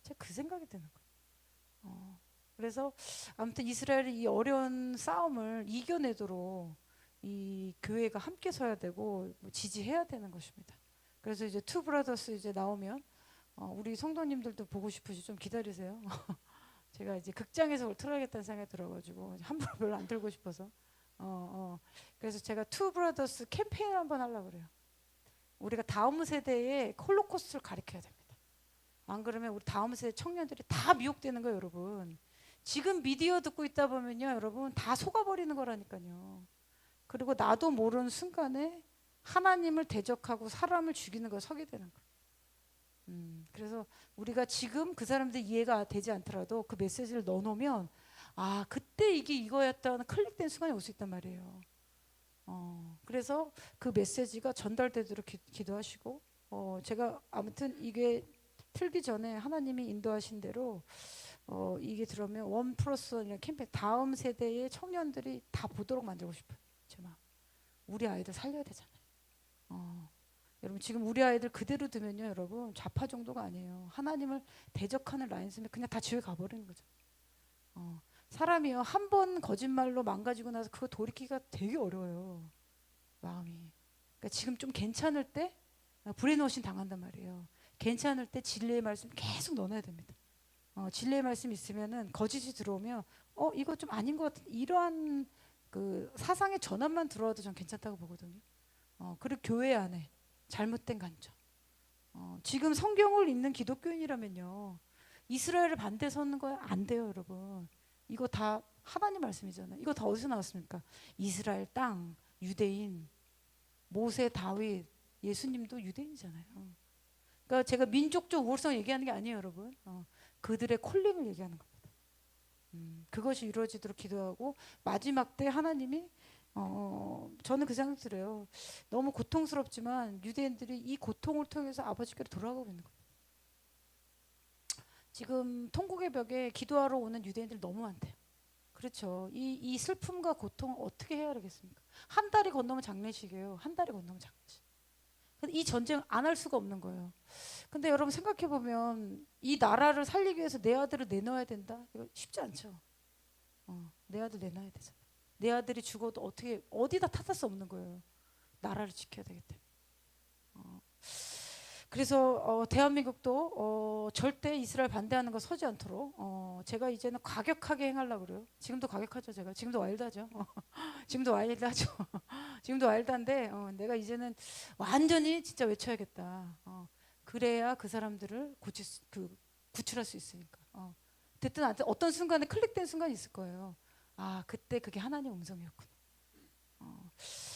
제가 그 생각이 드는 거예요. 그래서 아무튼 이스라엘이 이 어려운 싸움을 이겨내도록 이 교회가 함께 서야 되고 지지해야 되는 것입니다. 그래서 이제 투 브라더스 이제 나오면 우리 성도님들도 보고 싶으시 좀 기다리세요. 제가 이제 극장에서 그걸 틀어야겠다는 생각이 들어가지고 함부로 별로 안 들고 싶어서 그래서 제가 투 브라더스 캠페인을 한번 하려고 그래요. 우리가 다음 세대에 홀로코스트를 가르쳐야 됩니다. 안 그러면 우리 다음 세대 청년들이 다 미혹되는 거예요, 여러분. 지금 미디어 듣고 있다 보면요, 여러분 다 속아버리는 거라니까요. 그리고 나도 모르는 순간에 하나님을 대적하고 사람을 죽이는 거 서게 되는 거예요. 그래서 우리가 지금 그 사람들 이해가 되지 않더라도 그 메시지를 넣어놓으면 아 그때 이게 이거였다는 클릭된 순간이 올 수 있단 말이에요. 그래서 그 메시지가 전달되도록 기도하시고 제가 아무튼 이게 틀기 전에 하나님이 인도하신 대로 이게 들어오면 1+1 캠페인 다음 세대의 청년들이 다 보도록 만들고 싶어요. 제 마음. 우리 아이들 살려야 되잖아요. 여러분 지금 우리 아이들 그대로 두면요 여러분 좌파 정도가 아니에요. 하나님을 대적하는 라인 쓰면 그냥 다 지옥에 가버리는 거죠. 사람이요 한 번 거짓말로 망가지고 나서 그거 돌이키기가 되게 어려워요. 마음이. 그러니까 지금 좀 괜찮을 때 브레인워싱 당한단 말이에요. 괜찮을 때 진리의 말씀 계속 넣어놔야 됩니다. 진리의 말씀 있으면은 거짓이 들어오면 이거 좀 아닌 것 같은 이러한 그 사상의 전환만 들어와도 전 괜찮다고 보거든요. 그리고 교회 안에 잘못된 관점. 지금 성경을 읽는 기독교인이라면요 이스라엘을 반대 서는 거 안 돼요, 여러분. 이거 다 하나님 말씀이잖아요. 이거 다 어디서 나왔습니까? 이스라엘 땅, 유대인, 모세, 다윗, 예수님도 유대인이잖아요. 그러니까 제가 민족적 우월성 얘기하는 게 아니에요, 여러분. 그들의 콜링을 얘기하는 겁니다. 그것이 이루어지도록 기도하고 마지막 때 하나님이 저는 그 생각 들어요. 너무 고통스럽지만 유대인들이 이 고통을 통해서 아버지께로 돌아가고 있는 거예요. 지금 통곡의 벽에 기도하러 오는 유대인들 너무 많대요. 그렇죠. 이 슬픔과 고통을 어떻게 헤아리겠습니까? 한 달이 건너면 장례식이에요. 한 달이 건너면 장례식. 근데 이 전쟁 안 할 수가 없는 거예요. 근데 여러분 생각해 보면 이 나라를 살리기 위해서 내 아들을 내놔야 된다? 이거 쉽지 않죠. 내 아들 내놔야 되잖아. 내 아들이 죽어도 어떻게 어디다 탓할 수 없는 거예요. 나라를 지켜야 되기 때문에. 그래서 대한민국도 절대 이스라엘 반대하는 거 서지 않도록 제가 이제는 과격하게 행하려고 그래요. 지금도 과격하죠. 제가 지금도 와일드하죠. 지금도 와일드하죠. 지금도 와일드한데 내가 이제는 완전히 진짜 외쳐야겠다. 그래야 그 사람들을 구출할 수 있으니까. 됐든 안 됐든 어떤 순간에 클릭된 순간이 있을 거예요. 아, 그때 그게 하나님 음성이었구나.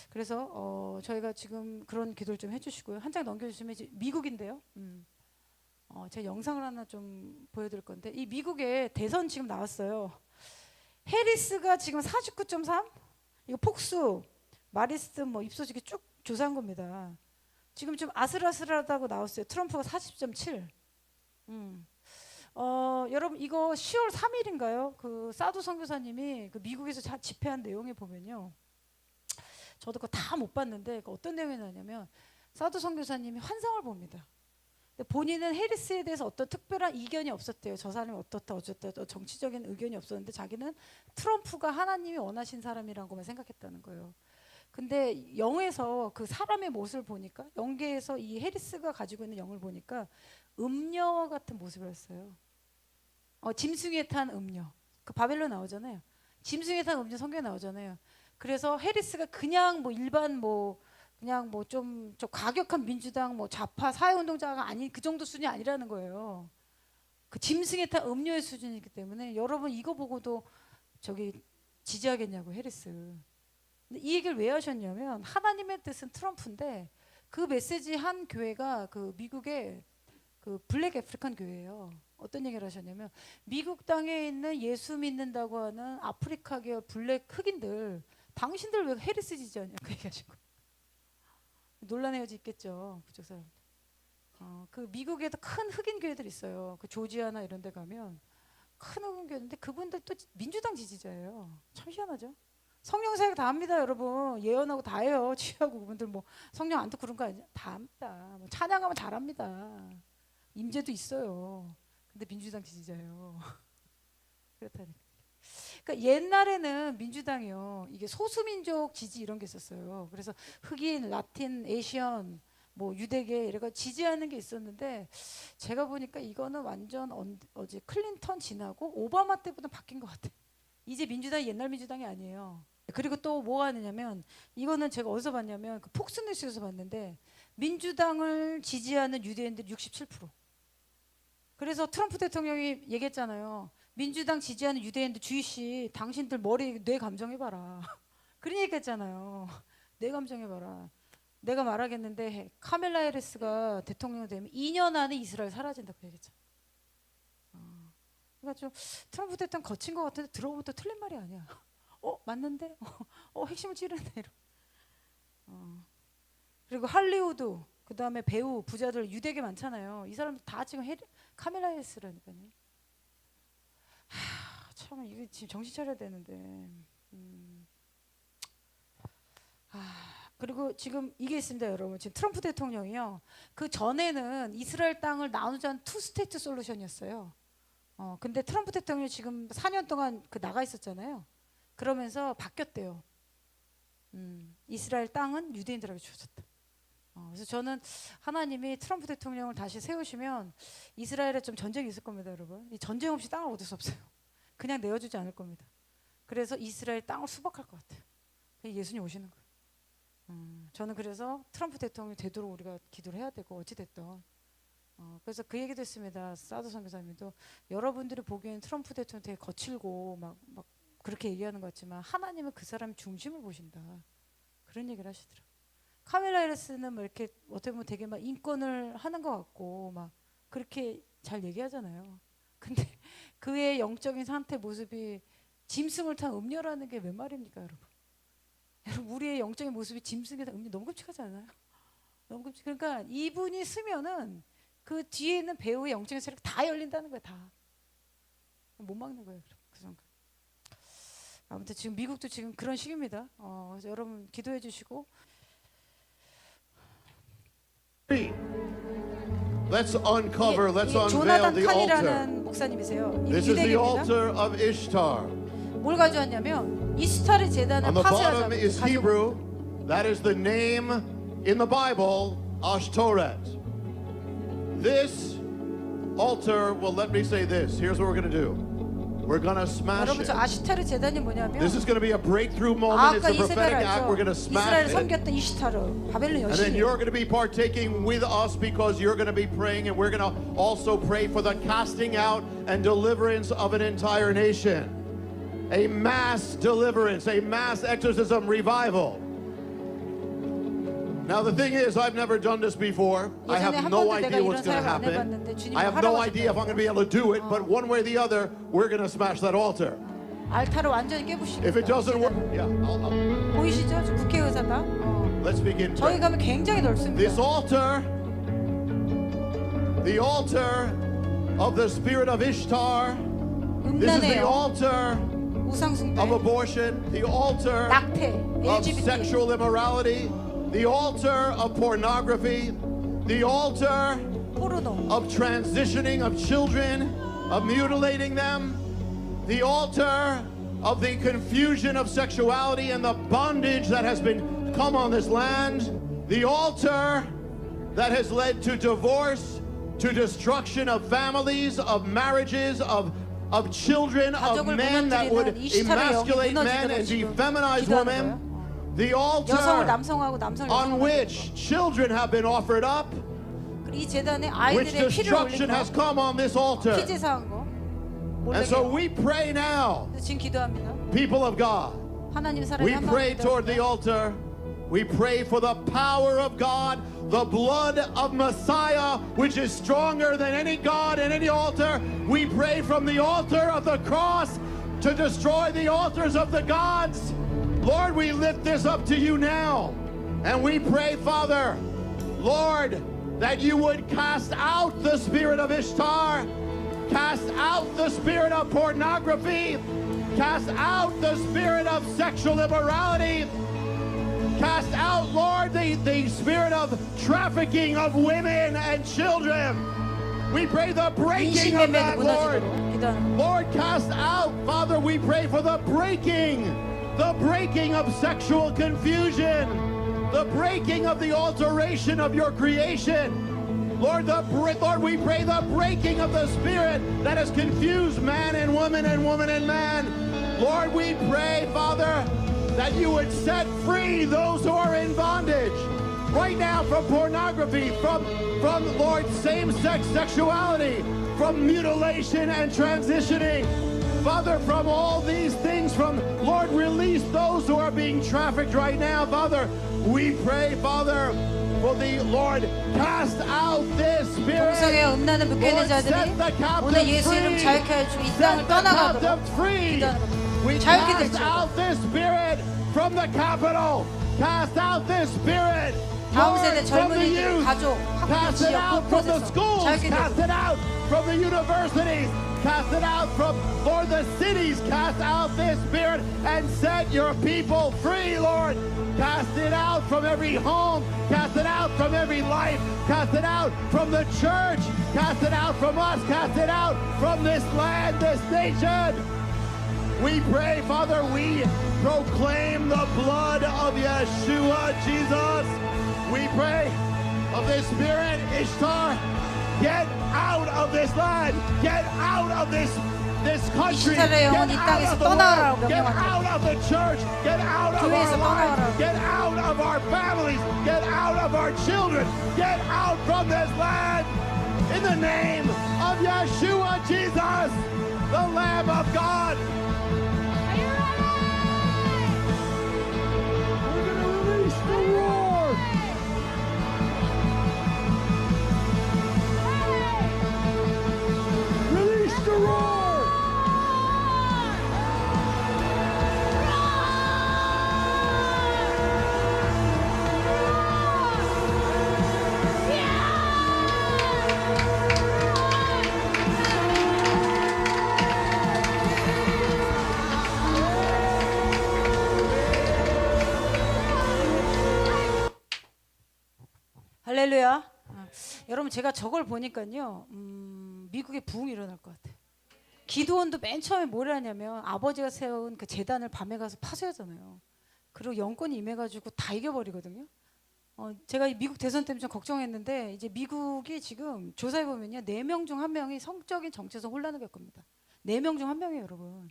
그래서 저희가 지금 그런 기도를 좀 해주시고요. 한 장 넘겨주시면 이제 미국인데요. 제 영상을 하나 좀 보여드릴 건데 이 미국의 대선 지금 나왔어요. 해리스가 지금 49.3? 이거 폭수, 마리스 뭐 입소식이 쭉 조사한 겁니다. 지금 좀 아슬아슬하다고 나왔어요. 트럼프가 40.7. 여러분 이거 10월 3일인가요? 그 사두 선교사님이 그 미국에서 집회한 내용에 보면요. 저도 그거 다 못 봤는데 어떤 내용이 나냐면 사두 선교사님이 환상을 봅니다. 근데 본인은 해리스에 대해서 어떤 특별한 이견이 없었대요. 저 사람이 어떻다 어쩌다 정치적인 의견이 없었는데 자기는 트럼프가 하나님이 원하신 사람이라는 것만 생각했다는 거예요. 근데 영에서 그 사람의 모습을 보니까 영계에서 이 해리스가 가지고 있는 영을 보니까 음녀와 같은 모습이었어요. 짐승에 탄 음녀. 그 바벨론 나오잖아요. 짐승에 탄 음녀 성경에 나오잖아요. 그래서 해리스가 그냥 뭐 일반 뭐 그냥 뭐 좀 과격한 민주당 뭐 좌파 사회운동자가 아닌 그 정도 수준이 아니라는 거예요. 그 짐승에 탄 음료의 수준이기 때문에 여러분 이거 보고도 저기 지지하겠냐고 해리스. 근데 이 얘기를 왜 하셨냐면 하나님의 뜻은 트럼프인데 그 메시지 한 교회가 그 미국의 그 블랙 아프리칸 교회예요. 어떤 얘기를 하셨냐면 미국 땅에 있는 예수 믿는다고 하는 아프리카계 블랙 흑인들 당신들 왜 해리스 지지하냐 그 얘기하시고 논란의 여지 있겠죠. 그쪽 사람들. 그 미국에도 큰 흑인 교회들 있어요. 그 조지아나 이런 데 가면 큰 흑인 교회인데 그분들 또 민주당 지지자예요. 참 희한하죠. 성령 사역 다 합니다, 여러분. 예언하고 다 해요. 취하고 그분들 뭐 성령 안 듣고 그런 거 아니야? 다 합니다. 뭐 찬양하면 잘합니다. 임재도 있어요. 근데 민주당 지지자예요. 그렇다니까. 그러니까 옛날에는 민주당이요. 이게 소수민족 지지 이런 게 있었어요. 그래서 흑인, 라틴, 에이시언, 뭐 유대계 이래가 지지하는 게 있었는데 제가 보니까 이거는 완전 어제 클린턴 지나고 오바마 때보다 바뀐 것 같아요. 이제 민주당이 옛날 민주당이 아니에요. 그리고 또 뭐가 하느냐면 이거는 제가 어디서 봤냐면 그 폭스뉴스에서 봤는데 민주당을 지지하는 유대인들 67%. 그래서 트럼프 대통령이 얘기했잖아요. 민주당 지지하는 유대인들 주이씨 당신들 머리 뇌 감정해봐라. 그런 얘기했잖아요. 뇌 감정해봐라. 내가 말하겠는데 카멜라 해리스가 대통령 되면 2년 안에 이스라엘 사라진다고 얘기했잖아. 그러니까 좀 트럼프 대통령 거친 것 같은데 들어보면 또 틀린 말이 아니야. 맞는데? 핵심을 찌르네. 그리고 할리우드 그 다음에 배우 부자들 유대계 많잖아요. 이 사람들 다 지금 카멜라 해리스라니까요. 참 이게 지금 정신 차려야 되는데. 그리고 지금 이게 있습니다, 여러분. 지금 트럼프 대통령이요. 그 전에는 이스라엘 땅을 나누자는 투 스테이트 솔루션이었어요. 근데 트럼프 대통령이 지금 4년 동안 그 나가 있었잖아요. 그러면서 바뀌었대요. 이스라엘 땅은 유대인들에게 주어졌다. 그래서 저는 하나님이 트럼프 대통령을 다시 세우시면 이스라엘에 좀 전쟁이 있을 겁니다, 여러분. 이 전쟁 없이 땅을 얻을 수 없어요. 그냥 내어주지 않을 겁니다. 그래서 이스라엘 땅을 수복할 것 같아요. 예수님 오시는 거예요. 저는 그래서 트럼프 대통령이 되도록 우리가 기도를 해야 되고 어찌 됐든. 그래서 그 얘기도 했습니다. 사도 선교사님도 여러분들이 보기에는 트럼프 대통령 되게 거칠고 막 그렇게 얘기하는 것 같지만 하나님은 그 사람 중심을 보신다. 그런 얘기를 하시더라고요. 카멜라 해리스는 뭐 이렇게 어떻게 보면 되게 막 인권을 하는 것 같고 막 그렇게 잘 얘기하잖아요. 근데 그의 영적인 상태 모습이 짐승을 탄 음녀라는 게 웬 말입니까, 여러분? 여러분 우리의 영적인 모습이 짐승이다. 너무 끔찍하지 않아요? 너무 끔찍. 그러니까 이분이 쓰면은 그 뒤에 있는 배우의 영적인 세력 다 열린다는 거야. 다. 못 막는 거예요. 그 순간. 아무튼 지금 미국도 지금 그런 시기입니다. 그래서 여러분 기도해 주시고. Let's uncover, let's unveil 조나단 the altar. 칸이라는 목사님이세요. This is the 유대교입니다. altar of Ishtar. 뭘 가져왔냐면 이스타르 제단을 On the bottom 파쇄하자고 is Hebrew. That is the name in the Bible, Ashtoret. This altar, well, let me say this. Here's what we're going to do. We're going to smash 여러분 저 it. 아시타르 제단이 뭐냐면 This is going to be a breakthrough moment. It's 아까 a prophetic 이스라엘 act. 알죠? We're going to smash 이스라엘 it. 섬겼던 이시타르 바벨론 And then 여신. you're going to be partaking with us because you're going to be praying, and we're going to also pray for the casting out and deliverance of an entire nation. A mass deliverance, a mass exorcism revival. Now the thing is, I've never done this before. I have no idea what's going to happen. I have no idea if I'm going to be able to do it, but one way or the other, we're going to smash that altar. 알타를 완전히 깨부시는 If it doesn't work, yeah, 보이시죠? 저 국회의사다. let's begin. 저희 praying. 가면 굉장히 넓습니다. This altar, the altar of the spirit of Ishtar, this is the 음란해요. altar 우상 숭배, of abortion, the altar 낙태, of LGBT, sexual immorality, the altar of pornography, the altar 포르노, of transitioning of children, of mutilating them, the altar of the confusion of sexuality and the bondage that has been come on this land, the altar that has led to divorce, to destruction of families, of marriages, of children, of 가족을 men that would 무너뜨리는 이시타르의 영이 emasculate men and 무너지도록 지금 defeminize 기도하는 women, 거예요. the 여성을 altar 남성하고 남성을 on 여성하고 which children have been offered up, 이 재단에 which 아이들의 피를 올린 destruction has 거, come on this altar. 피제사한 거, And so 몰래요. we pray now, 지금 기도합니다. people of God. 하나님 사랑이 We 한 pray 마음으로 toward the 기도합니다. altar. We pray for the power of God, the blood of Messiah, which is stronger than any God and any altar. We pray from the altar of the cross to destroy the altars of the gods. Lord, we lift this up to you now. And we pray, Father, Lord, that you would cast out the spirit of Ishtar, cast out the spirit of pornography, cast out the spirit of sexual immorality, cast out, Lord, the spirit of trafficking of women and children. We pray the breaking of 인신매매도 that, Lord. 무너지도록 기도하는 거. Lord, cast out, Father, we pray for the breaking of sexual confusion, the breaking of the alteration of your creation. Lord, Lord, we pray the breaking of the spirit that has confused man and woman and woman and man. Lord, we pray, Father, that you would set free those who are in bondage right now from pornography, from Lord, same-sex sexuality, from mutilation and transitioning. Father, from all these things, from Lord, release those who are being trafficked right now. Father, we pray, Father, for the Lord, cast out this spirit. 동성애 음란을 묶여 있는 Lord, set 자들이 the 오늘 captives 예수 이름 free. 자유케 해주고 이 Set 땅을 the 떠나가도록 captives free. 기도하는 겁니다. We 자유케 cast 될지어다. out this spirit from the capital. Cast out this spirit, 다음 Lord, 세대 from the 젊은이들, youth. 가족, 학교, Cast it 지역, out from the 곳곳에서 schools. 자유케 Cast 되도록 it out from the universities. Cast it out from, Lord, the cities. Cast out this spirit and set your people free, Lord. Cast it out from every home. Cast it out from every life. Cast it out from the church. Cast it out from us. Cast it out from this land, this nation. We pray, Father, we proclaim the blood of Yeshua, Jesus. We pray of this spirit, Ishtar, get out of this land. Get out of this country. Get 이스라엘의 영혼 이 out 땅에서 of the 떠나가라고 world. Get 명령합니다. out of the church. Get out of 교회에서 our lives. 떠나가라고. Get out of our families. Get out of our children. Get out from this land. In the name of Yeshua, Jesus, the Lamb of God. We're going to release the roar. Release the roar. 할렐루야. 여러분 제가 저걸 보니까요, 미국에 부흥이 일어날 것 같아요. 기도원도 맨 처음에 뭘 하냐면 아버지가 세운 그 재단을 밤에 가서 파쇄하잖아요. 그리고 영권이 임해가지고 다 이겨버리거든요. 제가 이 미국 대선 때문에 좀 걱정했는데 이제 미국이 지금 조사해 보면요, 4명 중 1명이 성적인 정체성 혼란을 겪습니다. 4명 중 1명이에요, 여러분.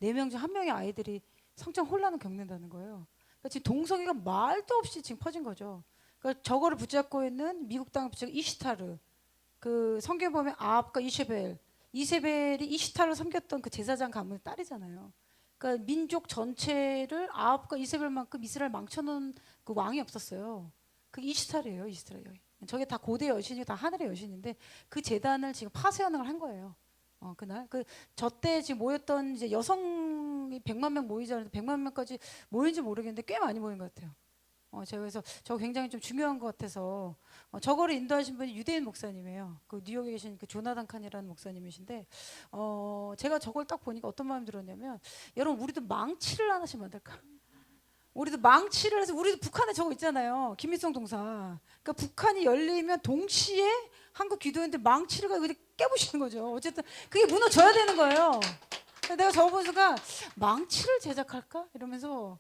4명 중 1명의 아이들이 성적 혼란을 겪는다는 거예요. 그러니까 지금 동성애가 말도 없이 지금 퍼진 거죠. 그러니까 저거를 붙잡고 있는 미국 땅을 붙잡고 이시타르, 그 성경 보면 아합과 이세벨이 이시타르를 섬겼던 그 제사장 가문의 딸이잖아요. 그러니까 민족 전체를 아합과 이세벨만큼 이스라엘 망쳐놓은 그 왕이 없었어요. 그게 이시타르예요, 이스라엘 여인. 저게 다 고대 여신이고 다 하늘의 여신인데 그 제단을 지금 파쇄하는 걸 한 거예요. 그날 저때 지금 모였던 이제 여성이 100만 명 모이지 않는데 100만 명까지 모인지 모르겠는데 꽤 많이 모인 것 같아요. 제가 그래서 저거 굉장히 좀 중요한 것 같아서 저거를 인도하신 분이 유대인 목사님이에요. 그 뉴욕에 계신 그 조나단 칸이라는 목사님이신데 제가 저걸 딱 보니까 어떤 마음이 들었냐면 여러분 우리도 망치를 하나씩 만들까? 우리도 망치를 해서 우리도 북한에 저거 있잖아요. 김일성 동상. 그러니까 북한이 열리면 동시에 한국 기도인들 망치를 가지고 깨부시는 거죠. 어쨌든 그게 무너져야 되는 거예요. 내가 저거 본 순간 망치를 제작할까? 이러면서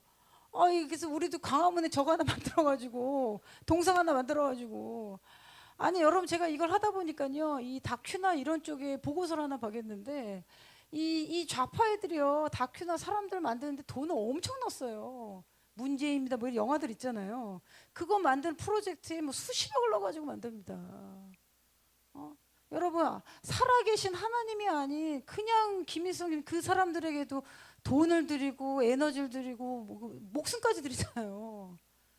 그래서 우리도 광화문에 저거 하나 만들어가지고 동상 하나 만들어가지고 아니 여러분 제가 이걸 하다 보니까요 이 다큐나 이런 쪽에 보고서를 하나 봐겠는데 이 좌파 애들이요 다큐나 사람들 만드는데 돈을 엄청 넣었어요. 문제입니다. 뭐 이런 영화들 있잖아요. 그거 만든 프로젝트에 뭐 수십억을 넣어가지고 만듭니다. 여러분 살아계신 하나님이 아닌 그냥 김일성님 그 사람들에게도 돈을 드리고 에너지를 드리고 목숨까지 드리잖아요.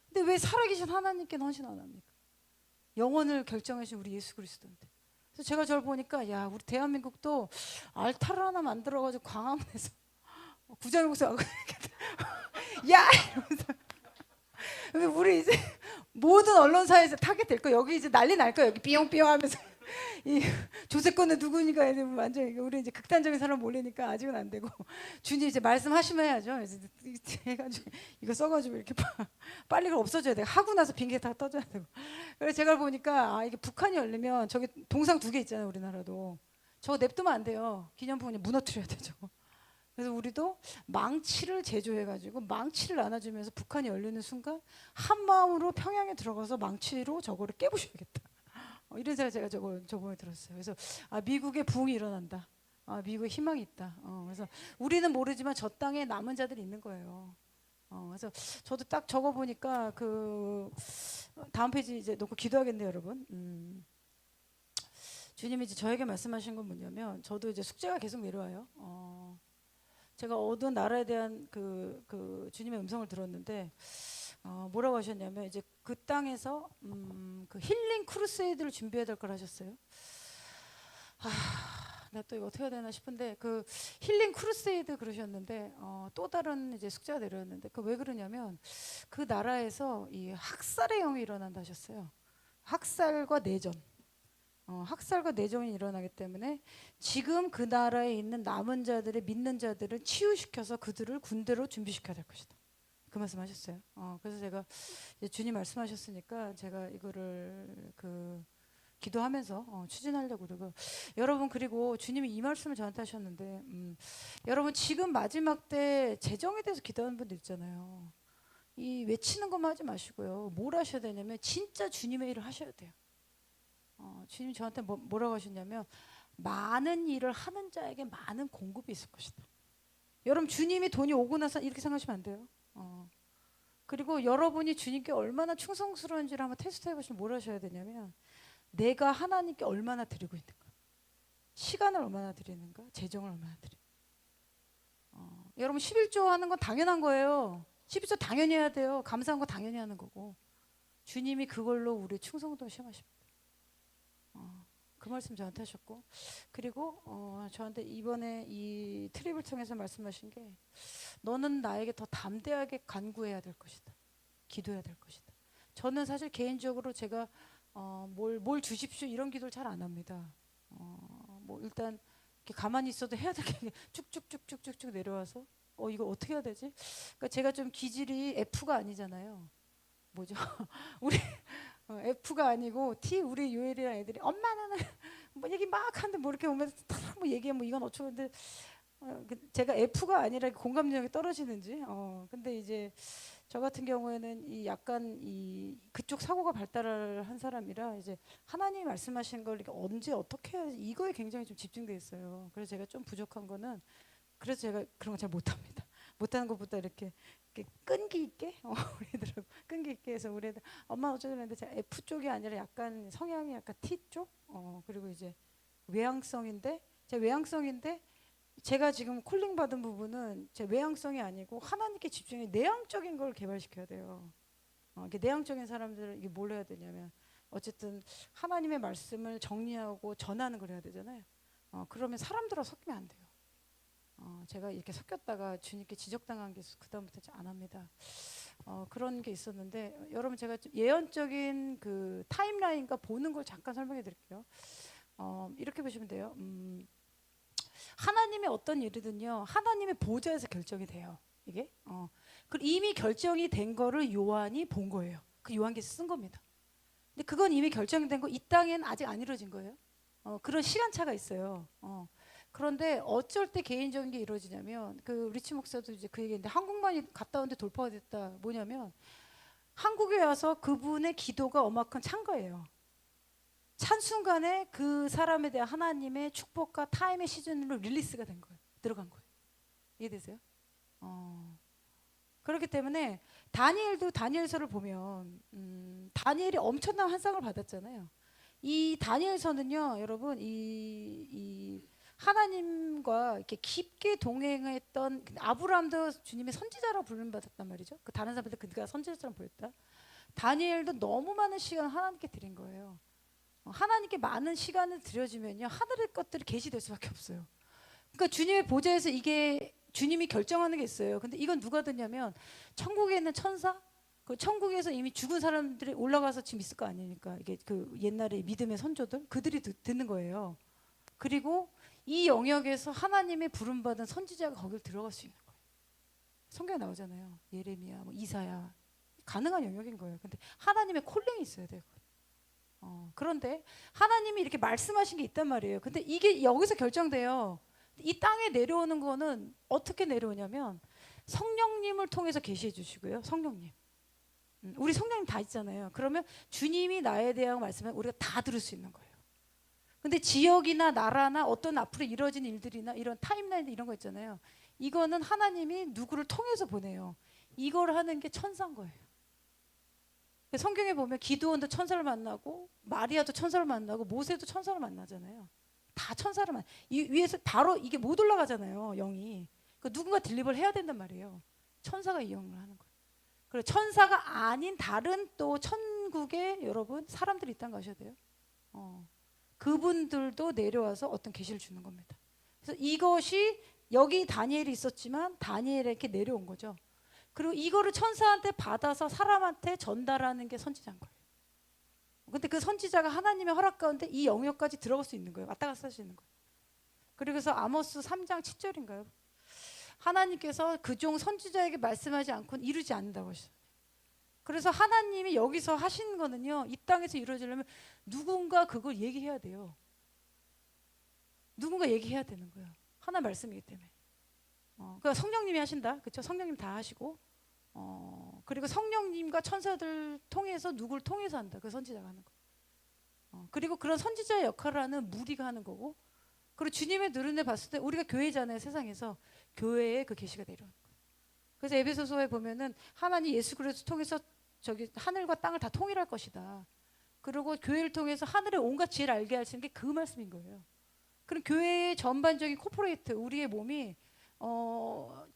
근데 왜 살아계신 하나님께는 헌신 안 합니까? 영혼을 결정하신 우리 예수 그리스도인데. 그래서 제가 저를 보니까 야 우리 대한민국도 알타를 하나 만들어가지고 광화문에서 구자명 목사 야 이러면서 우리 이제 모든 언론사에서 타겟 될 거 여기 이제 난리 날 거예요. 여기 삐용삐용 하면서 이 조세권은 누구니까 완전 우리 이제 극단적인 사람 몰리니까 아직은 안 되고 주님 이제 말씀하시면 해야죠. 그래서 해가지고 이거 써가지고 이렇게 빨리 그걸 없어져야 돼. 하고 나서 빙계 다 떠줘야 되고. 그래서 제가 보니까 이게 북한이 열리면 저기 동상 2개 있잖아요. 우리나라도 저거 냅두면 안 돼요. 기념품은 무너뜨려야 되죠. 그래서 우리도 망치를 제조해가지고 망치를 나눠주면서 북한이 열리는 순간 한 마음으로 평양에 들어가서 망치로 저거를 깨부셔야겠다. 이런 생각 제가 저번에 들었어요. 그래서 미국에 부흥이 일어난다. 미국에 희망이 있다. 그래서 우리는 모르지만 저 땅에 남은 자들이 있는 거예요. 그래서 저도 딱 적어 보니까 그 다음 페이지 이제 놓고 기도하겠네요, 여러분. 주님이 이제 저에게 말씀하신 건 뭐냐면 저도 이제 숙제가 계속 내려와요. 제가 어두운 나라에 대한 그 주님의 음성을 들었는데 뭐라고 하셨냐면 이제 그 땅에서 그 힐링 크루세이드를 준비해야 될 걸 하셨어요. 나 또 이거 어떻게 해야 되나 싶은데 그 힐링 크루세이드 그러셨는데 또 다른 이제 숙제가 내려왔는데 그 왜 그러냐면 그 나라에서 이 학살의 영이 일어난다 하셨어요. 학살과 내전. 학살과 내전이 일어나기 때문에 지금 그 나라에 있는 남은 자들의 믿는 자들을 치유시켜서 그들을 군대로 준비시켜야 될 것이다. 그 말씀하셨어요. 그래서 제가 이제 주님 말씀하셨으니까 제가 이거를 기도하면서 추진하려고 그러고 여러분 그리고 주님이 이 말씀을 저한테 하셨는데 여러분 지금 마지막 때 재정에 대해서 기도하는 분들 있잖아요. 이 외치는 것만 하지 마시고요. 뭘 하셔야 되냐면 진짜 주님의 일을 하셔야 돼요. 주님이 저한테 뭐라고 하셨냐면 많은 일을 하는 자에게 많은 공급이 있을 것이다. 여러분 주님이 돈이 오고 나서 이렇게 생각하시면 안 돼요. 그리고 여러분이 주님께 얼마나 충성스러운지를 한번 테스트 해보시면 뭘 하셔야 되냐면 내가 하나님께 얼마나 드리고 있는가, 시간을 얼마나 드리는가, 재정을 얼마나 드리는가. 여러분 11조 하는 건 당연한 거예요. 11조 당연히 해야 돼요. 감사한 거 당연히 하는 거고 주님이 그걸로 우리 충성도 시험하십니다. 그 말씀 저한테 하셨고 그리고 저한테 이번에 이 트립을 통해서 말씀하신 게 너는 나에게 더 담대하게 간구해야 될 것이다. 기도해야 될 것이다. 저는 사실 개인적으로 제가 뭘 주십시오 이런 기도를 잘 안 합니다. 뭐 일단 이렇게 가만히 있어도 해야 될 게 쭉쭉쭉쭉쭉 내려와서 이거 어떻게 해야 되지? 그러니까 제가 좀 기질이 F가 아니잖아요. 뭐죠? 우리 F가 아니고 T. 우리 요엘이랑 애들이 엄마는 뭐 얘기 막 하는데 뭐 이렇게 오면서 뭐 얘기해 뭐 이건 어쩌고 근데 제가 F가 아니라 공감 능력이 떨어지는지 근데 이제 저 같은 경우에는 이 약간 이 그쪽 사고가 발달을 한 사람이라 이제 하나님이 말씀하신 걸 이렇게 언제 어떻게 해야지 이거에 굉장히 좀 집중돼 있어요. 그래서 제가 좀 부족한 거는 그래서 제가 그런 거 잘 못합니다. 못하는 것보다 이렇게 끈기 있게 우리 애들하고 끈기 있게 해서 우리 애들 엄마 어쩌고 그랬는데 제가 F 쪽이 아니라 약간 성향이 약간 T 쪽 그리고 이제 외향성인데 제가 외향성인데 제가 지금 콜링 받은 부분은 제 외향성이 아니고 하나님께 집중해 내향적인 걸 개발시켜야 돼요. 이게 내향적인 사람들은 이게 뭘 해야 되냐면 어쨌든 하나님의 말씀을 정리하고 전하는 걸 해야 되잖아요. 그러면 사람들하고 섞이면 안 돼요. 제가 이렇게 섞였다가 주님께 지적당한 게 그다음부터 안 합니다. 그런 게 있었는데 여러분 제가 좀 예언적인 그 타임라인과 보는 걸 잠깐 설명해 드릴게요. 이렇게 보시면 돼요. 하나님의 어떤 일이든요 하나님의 보좌에서 결정이 돼요. 이게 그리고 이미 결정이 된 거를 요한이 본 거예요. 그 요한계시서 쓴 겁니다. 근데 그건 이미 결정된 거 이 땅에는 아직 안 이루어진 거예요. 그런 시간차가 있어요. 그런데 어쩔 때 개인적인 게 이루어지냐면 그 리치 목사도 이제 그 얘기했는데 한국만이 갔다 온데 돌파가 됐다. 뭐냐면 한국에 와서 그분의 기도가 엄악한 찬 거예요. 찬 순간에 그 사람에 대한 하나님의 축복과 타임의 시즌으로 릴리스가 된 거예요. 들어간 거예요. 이해되세요? 그렇기 때문에 다니엘도 다니엘서를 보면 다니엘이 엄청난 환상을 받았잖아요. 이 다니엘서는요, 여러분 이 하나님과 이렇게 깊게 동행했던 아브라함도 주님의 선지자라고 부름받았단 말이죠. 그 다른 사람들 그가 선지자처럼 보였다. 다니엘도 너무 많은 시간을 하나님께 드린 거예요. 하나님께 많은 시간을 들여주면요 하늘의 것들이 계시될 수밖에 없어요. 그러니까 주님의 보좌에서 이게 주님이 결정하는 게 있어요. 근데 이건 누가 듣냐면 천국에 있는 천사, 그 천국에서 이미 죽은 사람들이 올라가서 지금 있을 거 아니니까 이게 그 옛날에 믿음의 선조들 그들이 듣는 거예요. 그리고 이 영역에서 하나님의 부름받은 선지자가 거길 들어갈 수 있는 거예요. 성경에 나오잖아요. 예레미야, 뭐 이사야 가능한 영역인 거예요. 근데 하나님의 콜링이 있어야 돼요. 그런데 하나님이 이렇게 말씀하신 게 있단 말이에요. 근데 이게 여기서 결정돼요. 이 땅에 내려오는 거는 어떻게 내려오냐면 성령님을 통해서 계시해 주시고요. 성령님. 우리 성령님 다 있잖아요. 그러면 주님이 나에 대한 말씀을 우리가 다 들을 수 있는 거예요. 근데 지역이나 나라나 어떤 앞으로 이루어진 일들이나 이런 타임라인 이런 거 있잖아요. 이거는 하나님이 누구를 통해서 보내요. 이걸 하는 게 천사인 거예요. 성경에 보면 기드온도 천사를 만나고 마리아도 천사를 만나고 모세도 천사를 만나잖아요. 다 천사를 이 위에서 바로 이게 못 올라가잖아요. 영이. 그러니까 누군가 딜리버를 해야 된단 말이에요. 천사가 이 영을 하는 거예요. 그리고 천사가 아닌 다른 또 천국에 여러분 사람들이 있다는 거 아셔야 돼요. 그분들도 내려와서 어떤 계시를 주는 겁니다. 그래서 이것이 여기 다니엘이 있었지만 다니엘에게 내려온 거죠. 그리고 이거를 천사한테 받아서 사람한테 전달하는 게 선지자인 거예요. 근데 그 선지자가 하나님의 허락 가운데 이 영역까지 들어갈 수 있는 거예요. 왔다 갔다 할 수 있는 거예요. 그래서 아모스 3장 7절인가요? 하나님께서 그 종 선지자에게 말씀하지 않고는 이루지 않는다고 하셨어요. 그래서 하나님이 여기서 하시는 거는요. 이 땅에서 이루어지려면 누군가 그걸 얘기해야 돼요. 누군가 얘기해야 되는 거예요. 하나님 말씀이기 때문에. 그러니까 성령님이 하신다. 그렇죠? 성령님 다 하시고 그리고 성령님과 천사들 통해서 누굴 통해서 한다. 그 선지자가 하는 거. 그리고 그런 선지자의 역할을 하는 무리가 하는 거고 그리고 주님의 눈에 봤을 때 우리가 교회잖아요. 세상에서 교회에 그 계시가 내려오는 거예요. 그래서 에베소서에 보면은 하나님 예수 그리스도 통해서 저기 하늘과 땅을 다 통일할 것이다. 그리고 교회를 통해서 하늘의 온갖 지혜를 알게 하시는 게 그 말씀인 거예요. 그럼 교회의 전반적인 코퍼레이트 우리의 몸이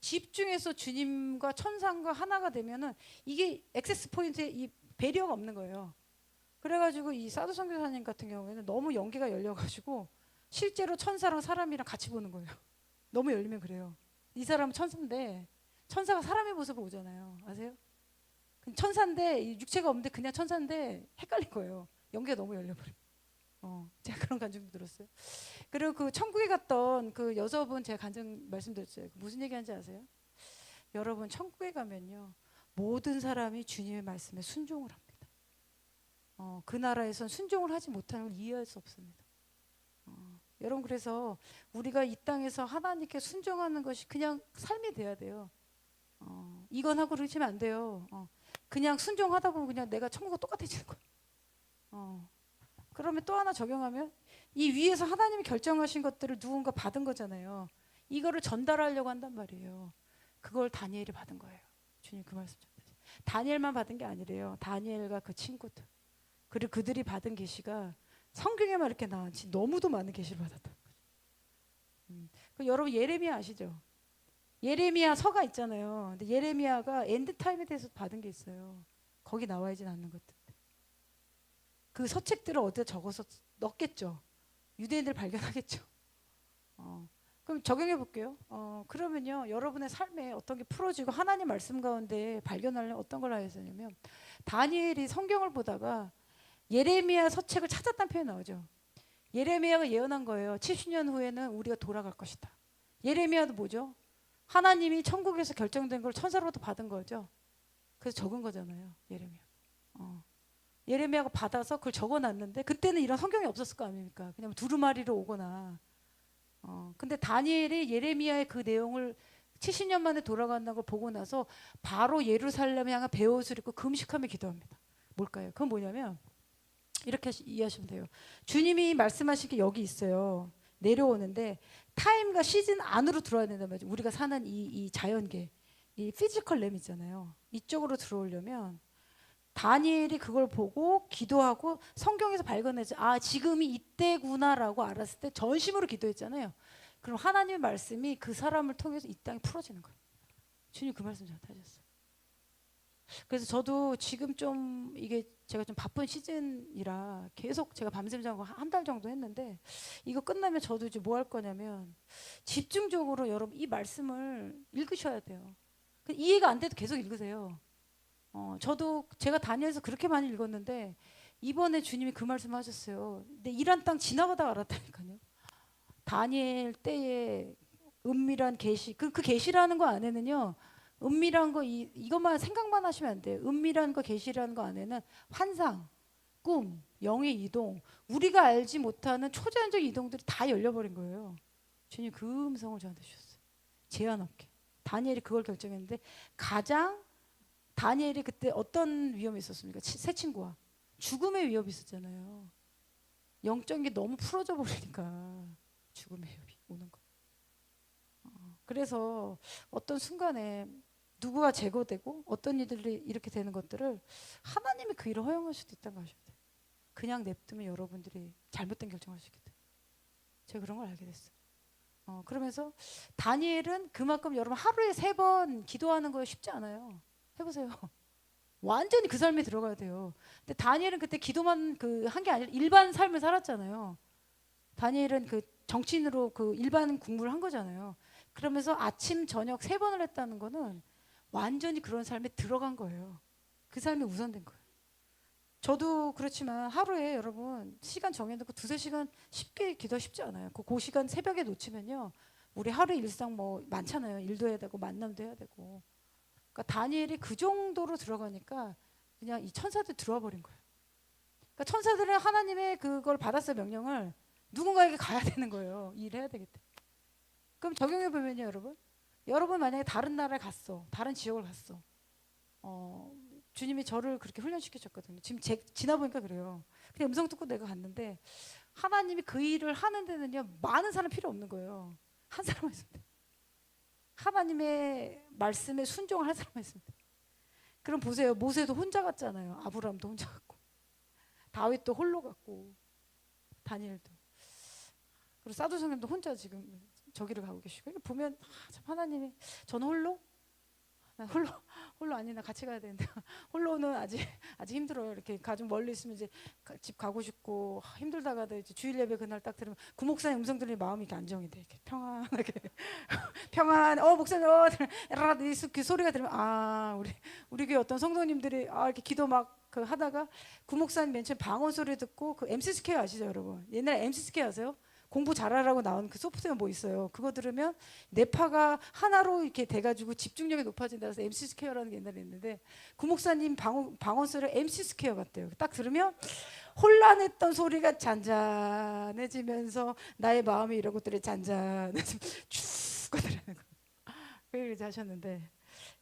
집중해서 주님과 천상과 하나가 되면은 이게 액세스 포인트에 이 배리어가 없는 거예요. 그래가지고 이 사도 선교사님 같은 경우에는 너무 연계가 열려가지고 실제로 천사랑 사람이랑 같이 보는 거예요. 너무 열리면 그래요. 이 사람은 천사인데 천사가 사람의 모습을 오잖아요. 아세요? 천사인데 육체가 없는데 그냥 천사인데 헷갈린 거예요. 연계가 너무 열려버려. 제가 그런 간증도 들었어요. 그리고 그 천국에 갔던 그 여자분 제가 간증 말씀드렸어요. 무슨 얘기하는지 아세요? 여러분 천국에 가면요 모든 사람이 주님의 말씀에 순종을 합니다. 그 나라에선 순종을 하지 못하는 걸 이해할 수 없습니다. 여러분 그래서 우리가 이 땅에서 하나님께 순종하는 것이 그냥 삶이 돼야 돼요. 이건 하고 그러시면 안 돼요. 그냥 순종하다 보면 그냥 내가 천국과 똑같아지는 거예요. 그러면 또 하나 적용하면 이 위에서 하나님이 결정하신 것들을 누군가 받은 거잖아요. 이거를 전달하려고 한단 말이에요. 그걸 다니엘이 받은 거예요. 주님 그 말씀 전달해. 다니엘만 받은 게 아니래요. 다니엘과 그 친구들 그리고 그들이 받은 계시가 성경에만 이렇게 나왔지 너무도 많은 계시를 받았다는 거죠. 여러분 예레미야 아시죠? 예레미야 서가 있잖아요. 근데 예레미야가 엔드타임에 대해서 받은 게 있어요. 거기 나와 있진 않는 것들. 그 서책들을 어디다 적어서 넣겠죠. 유대인들 발견하겠죠. 그럼 적용해 볼게요. 그러면요, 여러분의 삶에 어떤 게 풀어지고 하나님 말씀 가운데 발견하려면 어떤 걸 하였냐면 다니엘이 성경을 보다가 예레미야 서책을 찾았다는 표현이 나오죠. 예레미야가 예언한 거예요. 70년 후에는 우리가 돌아갈 것이다. 예레미야도 뭐죠? 하나님이 천국에서 결정된 걸 천사로부터 받은 거죠. 그래서 적은 거잖아요. 예레미야. 예레미야가 받아서 그걸 적어놨는데 그때는 이런 성경이 없었을 거 아닙니까? 그냥 두루마리로 오거나. 근데 다니엘이 예레미야의 그 내용을 70년 만에 돌아간다는 걸 보고 나서 바로 예루살렘에 향한 베옷을 입고 금식하며 기도합니다. 뭘까요? 그건 뭐냐면 이렇게 이해하시면 돼요. 주님이 말씀하신 게 여기 있어요. 내려오는데 타임과 시즌 안으로 들어와야 된단 말이죠. 우리가 사는 이 자연계, 이 피지컬 램 있잖아요. 이쪽으로 들어오려면 다니엘이 그걸 보고 기도하고 성경에서 발견했죠. 아, 지금이 이때구나라고 알았을 때 전심으로 기도했잖아요. 그럼 하나님의 말씀이 그 사람을 통해서 이 땅에 풀어지는 거예요. 주님 그 말씀 전하셨어요. 그래서 저도 지금 좀 이게 제가 좀 바쁜 시즌이라 계속 제가 밤샘 자고 한 달 정도 했는데 이거 끝나면 저도 이제 뭐 할 거냐면 집중적으로 여러분 이 말씀을 읽으셔야 돼요. 이해가 안 돼도 계속 읽으세요. 저도 제가 다니엘서 그렇게 많이 읽었는데 이번에 주님이 그 말씀 하셨어요. 근데 이란 땅 지나가다가 알았다니까요. 다니엘 때에 은밀한 계시, 그 계시라는 거 안에는요. 은밀한 거 이것만 생각만 하시면 안 돼요. 은밀한 거 계시라는 거 안에는 환상, 꿈, 영의 이동, 우리가 알지 못하는 초자연적 이동들이 다 열려버린 거예요. 주님 그 음성을 저한테 주셨어요. 제한 없게. 다니엘이 그걸 결정했는데 다니엘이 그때 어떤 위험이 있었습니까? 새 친구와 죽음의 위협이 있었잖아요. 영적인 게 너무 풀어져 버리니까 죽음의 위협이 오는 거. 그래서 어떤 순간에 누구가 제거되고 어떤 이들이 이렇게 되는 것들을 하나님이 그 일을 허용할 수도 있다는 거 아셔야 돼요. 그냥 냅두면 여러분들이 잘못된 결정할 수 있기 때문에 제가 그런 걸 알게 됐어요. 그러면서 다니엘은 그만큼 여러분 하루에 3번 기도하는 거 쉽지 않아요. 해보세요. 완전히 그 삶에 들어가야 돼요. 근데 다니엘은 그때 기도만 한 게 아니라 일반 삶을 살았잖아요. 다니엘은 그 정치인으로 그 일반 공부를 한 거잖아요. 그러면서 아침 저녁 3번을 했다는 거는 완전히 그런 삶에 들어간 거예요. 그 삶이 우선된 거예요. 저도 그렇지만 하루에 여러분 시간 정해놓고 2-3시간 쉽게 기도 쉽지 않아요. 그 시간 새벽에 놓치면요. 우리 하루 일상 뭐 많잖아요. 일도 해야 되고 만남도 해야 되고. 그러니까 다니엘이 그 정도로 들어가니까 그냥 이 천사들 들어와 버린 거예요. 그러니까 천사들은 하나님의 그걸 받았어요. 명령을. 누군가에게 가야 되는 거예요. 일해야 되겠다. 그럼 적용해 보면요, 여러분 만약에 다른 나라에 갔어, 다른 지역을 갔어. 주님이 저를 그렇게 훈련시키셨거든요. 지금 지나 보니까 그래요. 그냥 음성 듣고 내가 갔는데 하나님이 그 일을 하는 데는요, 많은 사람 필요 없는 거예요. 한 사람만 있으면 돼. 하나님의 말씀에 순종을 할 사람만 있으면 돼. 그럼 보세요, 모세도 혼자 갔잖아요. 아브라함도 혼자 갔고, 다윗도 홀로 갔고, 다니엘도. 그리고 사도 선생님도 혼자 지금 저기를 가고 계시고. 보면 참 하나님이 저는 홀로 아니 나 같이 가야 되는데 홀로는 아직 힘들어요. 이렇게 가족 멀리 있으면 이제 집 가고 싶고 힘들다가도 이제 주일 예배 그날 딱 들으면 구목사님 음성 들으면 마음이 이렇게 안정이 돼. 이렇게 평안하게 목사님 그 소리가 들으면 우리 교회 어떤 성도님들이 이렇게 기도 막 그 하다가 구목사님 맨 처음 방언 소리 듣고 그 MC 스퀘어 아시죠, 여러분? 옛날에 MC 스퀘어 아세요? 공부 잘하라고 나온 그 소프트웨어 뭐 있어요. 그거 들으면 뇌파가 하나로 이렇게 돼가지고 집중력이 높아진다 해서 MC 스퀘어라는 게 옛날에 있는데 그 목사님 방언 소리가 MC 스퀘어 같대요. 딱 들으면 혼란했던 소리가 잔잔해지면서 나의 마음이 이런 것들이 잔잔해지면 쭉 꺼내라는 거. 그렇게 하셨는데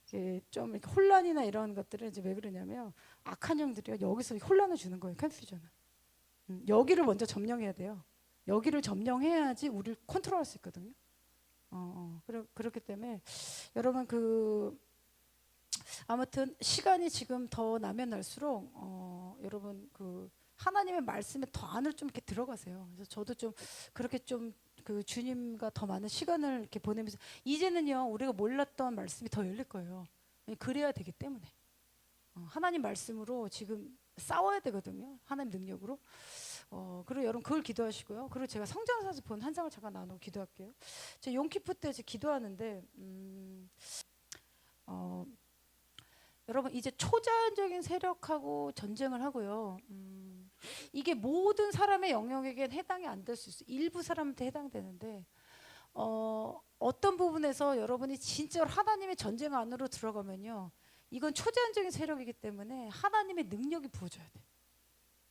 이게 좀 이렇게 혼란이나 이런 것들은 이제 왜 그러냐면 악한 영들이요 여기서 혼란을 주는 거예요. 컨퓨전을. 여기를 먼저 점령해야 돼요. 여기를 점령해야지 우리를 컨트롤할 수 있거든요. 그렇기 때문에 여러분 아무튼 시간이 지금 더 나면 날수록 여러분 하나님의 말씀에 더 안을 좀 이렇게 들어가세요. 그래서 저도 좀 그렇게 좀 주님과 더 많은 시간을 이렇게 보내면서 이제는요 우리가 몰랐던 말씀이 더 열릴 거예요. 그래야 되기 때문에 하나님 말씀으로 지금 싸워야 되거든요. 하나님 능력으로. 그리고 여러분 그걸 기도하시고요. 그리고 제가 성장사서 본 한 장을 잠깐 나누고 기도할게요. 제가 용키프 때 기도하는데 여러분 이제 초자연적인 세력하고 전쟁을 하고요. 이게 모든 사람의 영역에겐 해당이 안 될 수 있어요. 일부 사람한테 해당되는데 어떤 부분에서 여러분이 진짜로 하나님의 전쟁 안으로 들어가면요. 이건 초자연적인 세력이기 때문에 하나님의 능력이 부어져야 돼요.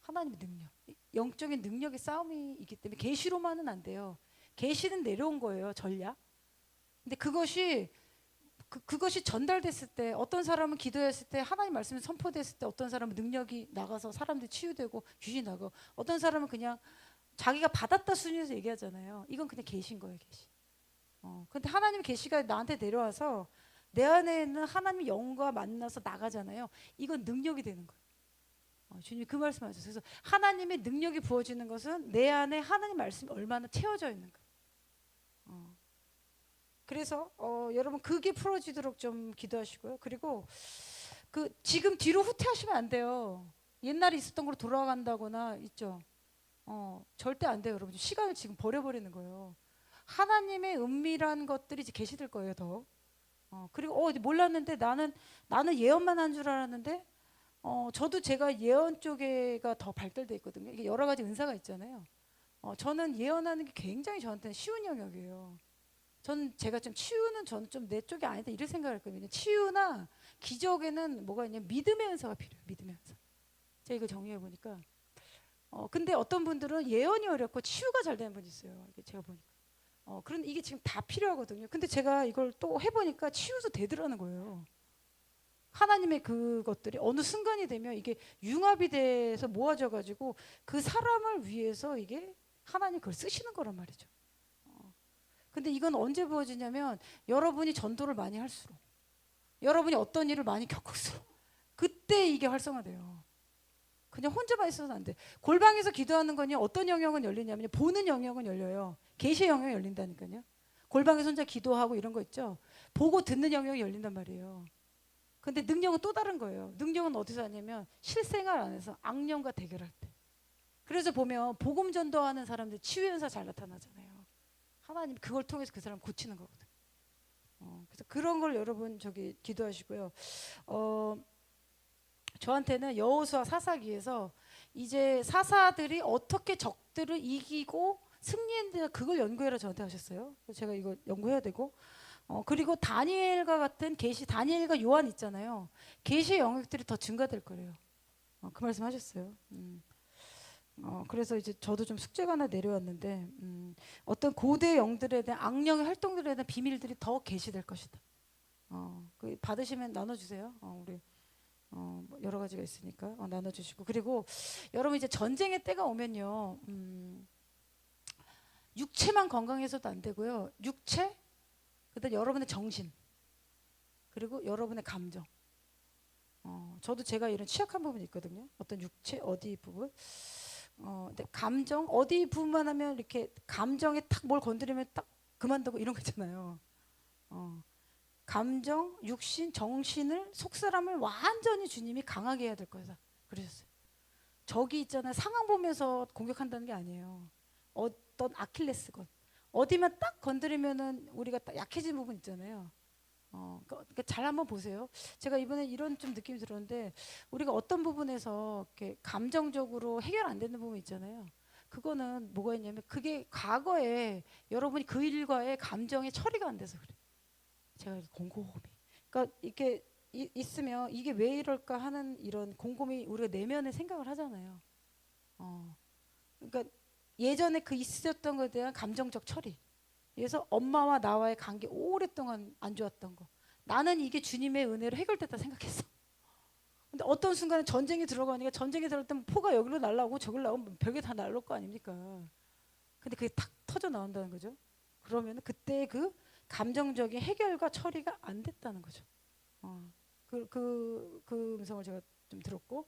하나님의 능력. 영적인 능력의 싸움이 있기 때문에 계시로만은 안 돼요. 계시는 내려온 거예요. 전략. 근데 그것이 전달됐을 때 어떤 사람은 기도했을 때 하나님 말씀이 선포됐을 때 어떤 사람은 능력이 나가서 사람들이 치유되고 귀신이 나고 어떤 사람은 그냥 자기가 받았다 순위에서 얘기하잖아요. 이건 그냥 계신 거예요. 계시. 근데 하나님의 계시가 나한테 내려와서 내 안에 있는 하나님의 영과 만나서 나가잖아요. 이건 능력이 되는 거예요. 주님이 그 말씀하셨어요. 그래서 하나님의 능력이 부어지는 것은 내 안에 하나님 말씀이 얼마나 채워져 있는 거예요. 그래서 여러분 그게 풀어지도록 좀 기도하시고요. 그리고 지금 뒤로 후퇴하시면 안 돼요. 옛날에 있었던 걸로 돌아간다거나 있죠. 절대 안 돼요, 여러분. 시간을 지금 버려버리는 거예요. 하나님의 은밀한 것들이 이제 계시될 거예요, 더. 그리고 몰랐는데 나는 예언만 한 줄 알았는데 저도 제가 예언 쪽에가 더 발달돼 있거든요. 이게 여러 가지 은사가 있잖아요. 저는 예언하는 게 굉장히 저한테는 쉬운 영역이에요. 제가 좀 치유는 저는 좀 내 쪽이 아니다 이렇게 생각을 했거든요. 치유나 기적에는 뭐가 있냐면 믿음의 은사가 필요해요. 믿음의 은사. 제가 이거 정리해 보니까 근데 어떤 분들은 예언이 어렵고 치유가 잘 되는 분이 있어요. 이게 제가 보니까. 그런데 이게 지금 다 필요하거든요. 근데 제가 이걸 또 해보니까 치유도 되더라는 거예요. 하나님의 그것들이 어느 순간이 되면 이게 융합이 돼서 모아져 가지고 그 사람을 위해서 이게 하나님 그걸 쓰시는 거란 말이죠. 근데 이건 언제 부어지냐면 여러분이 전도를 많이 할수록 여러분이 어떤 일을 많이 겪을수록 그때 이게 활성화돼요. 그냥 혼자만 있어서는 안 돼. 골방에서 기도하는 건요 어떤 영역은 열리냐면요 보는 영역은 열려요. 계시의 영역이 열린다니까요. 골방에서 혼자 기도하고 이런 거 있죠. 보고 듣는 영역이 열린단 말이에요. 근데 능력은 또 다른 거예요. 능력은 어디서 하냐면 실생활 안에서 악령과 대결할 때. 그래서 보면 복음 전도하는 사람들 치유 현사 잘 나타나잖아요. 하나님 그걸 통해서 그 사람 고치는 거거든. 그래서 그런 걸 여러분 기도하시고요. 저한테는 여호수아 사사기에서 이제 사사들이 어떻게 적들을 이기고 승리했는지 그걸 연구해라 저한테 하셨어요. 그래서 제가 이거 연구해야 되고 그리고 다니엘과 같은 다니엘과 요한 있잖아요. 계시의 영역들이 더 증가될 거래요. 그 말씀 하셨어요. 그래서 이제 저도 좀 숙제가 하나 내려왔는데 어떤 고대 영들에 대한 악령의 활동들에 대한 비밀들이 더 계시될 것이다. 받으시면 나눠주세요. 우리 뭐 여러 가지가 있으니까 나눠주시고 그리고 여러분 이제 전쟁의 때가 오면요 육체만 건강해서도 안 되고요 육체 그다음 여러분의 정신 그리고 여러분의 감정 저도 제가 이런 취약한 부분이 있거든요. 어떤 육체 어디 부분 근데 감정 어디 부분만 하면 이렇게 감정에 탁 뭘 건드리면 딱 그만두고 이런 거 있잖아요. 감정, 육신, 정신을 속사람을 완전히 주님이 강하게 해야 될 거다 그러셨어요. 적이 있잖아요. 상황 보면서 공격한다는 게 아니에요. 어떤 아킬레스건 어디만 딱 건드리면은 우리가 딱 약해진 부분 있잖아요. 그러니까 잘 한번 보세요. 제가 이번에 이런 좀 느낌이 들었는데 우리가 어떤 부분에서 이렇게 감정적으로 해결 안 되는 부분 있잖아요. 그거는 뭐가 있냐면 그게 과거에 여러분이 그 일과의 감정의 처리가 안 돼서 그래. 제가 이렇게 곰곰이. 그러니까 이렇게 있으면 이게 왜 이럴까 하는 이런 곰곰이 우리가 내면에 생각을 하잖아요. 그러니까 예전에 그 있었던 것에 대한 감정적 처리. 그래서 엄마와 나와의 관계 오랫동안 안 좋았던 거. 나는 이게 주님의 은혜로 해결됐다 생각했어. 근데 어떤 순간에 전쟁에 들어가니까 전쟁에 들어갈 때면 포가 여기로 날라오고 저기로 나오면 벽에 다 날라올 거 아닙니까? 근데 그게 탁 터져 나온다는 거죠. 그러면 그때 그 감정적인 해결과 처리가 안 됐다는 거죠. 그 음성을 제가 좀 들었고.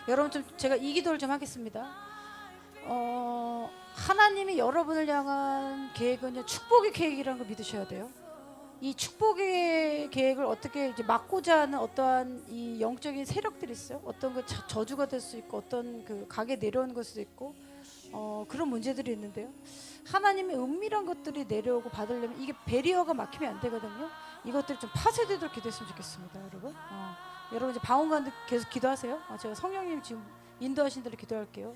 여러분 좀 제가 이 기도를 좀 하겠습니다. 하나님이 여러분을 향한 계획은 축복의 계획이라는 걸 믿으셔야 돼요. 이 축복의 계획을 어떻게 이제 막고자 하는 어떠한 이 영적인 세력들이 있어요. 어떤 그 저주가 될 수 있고 어떤 그 각에 내려오는 걸 수도 있고 그런 문제들이 있는데요. 하나님의 은밀한 것들이 내려오고 받으려면 이게 배리어가 막히면 안 되거든요. 이것들이 좀 파쇄되도록 기도했으면 좋겠습니다, 여러분. 여러분 이제 방언 가운데 계속 기도하세요. 제가 성령님 지금 인도하신 대로 기도할게요.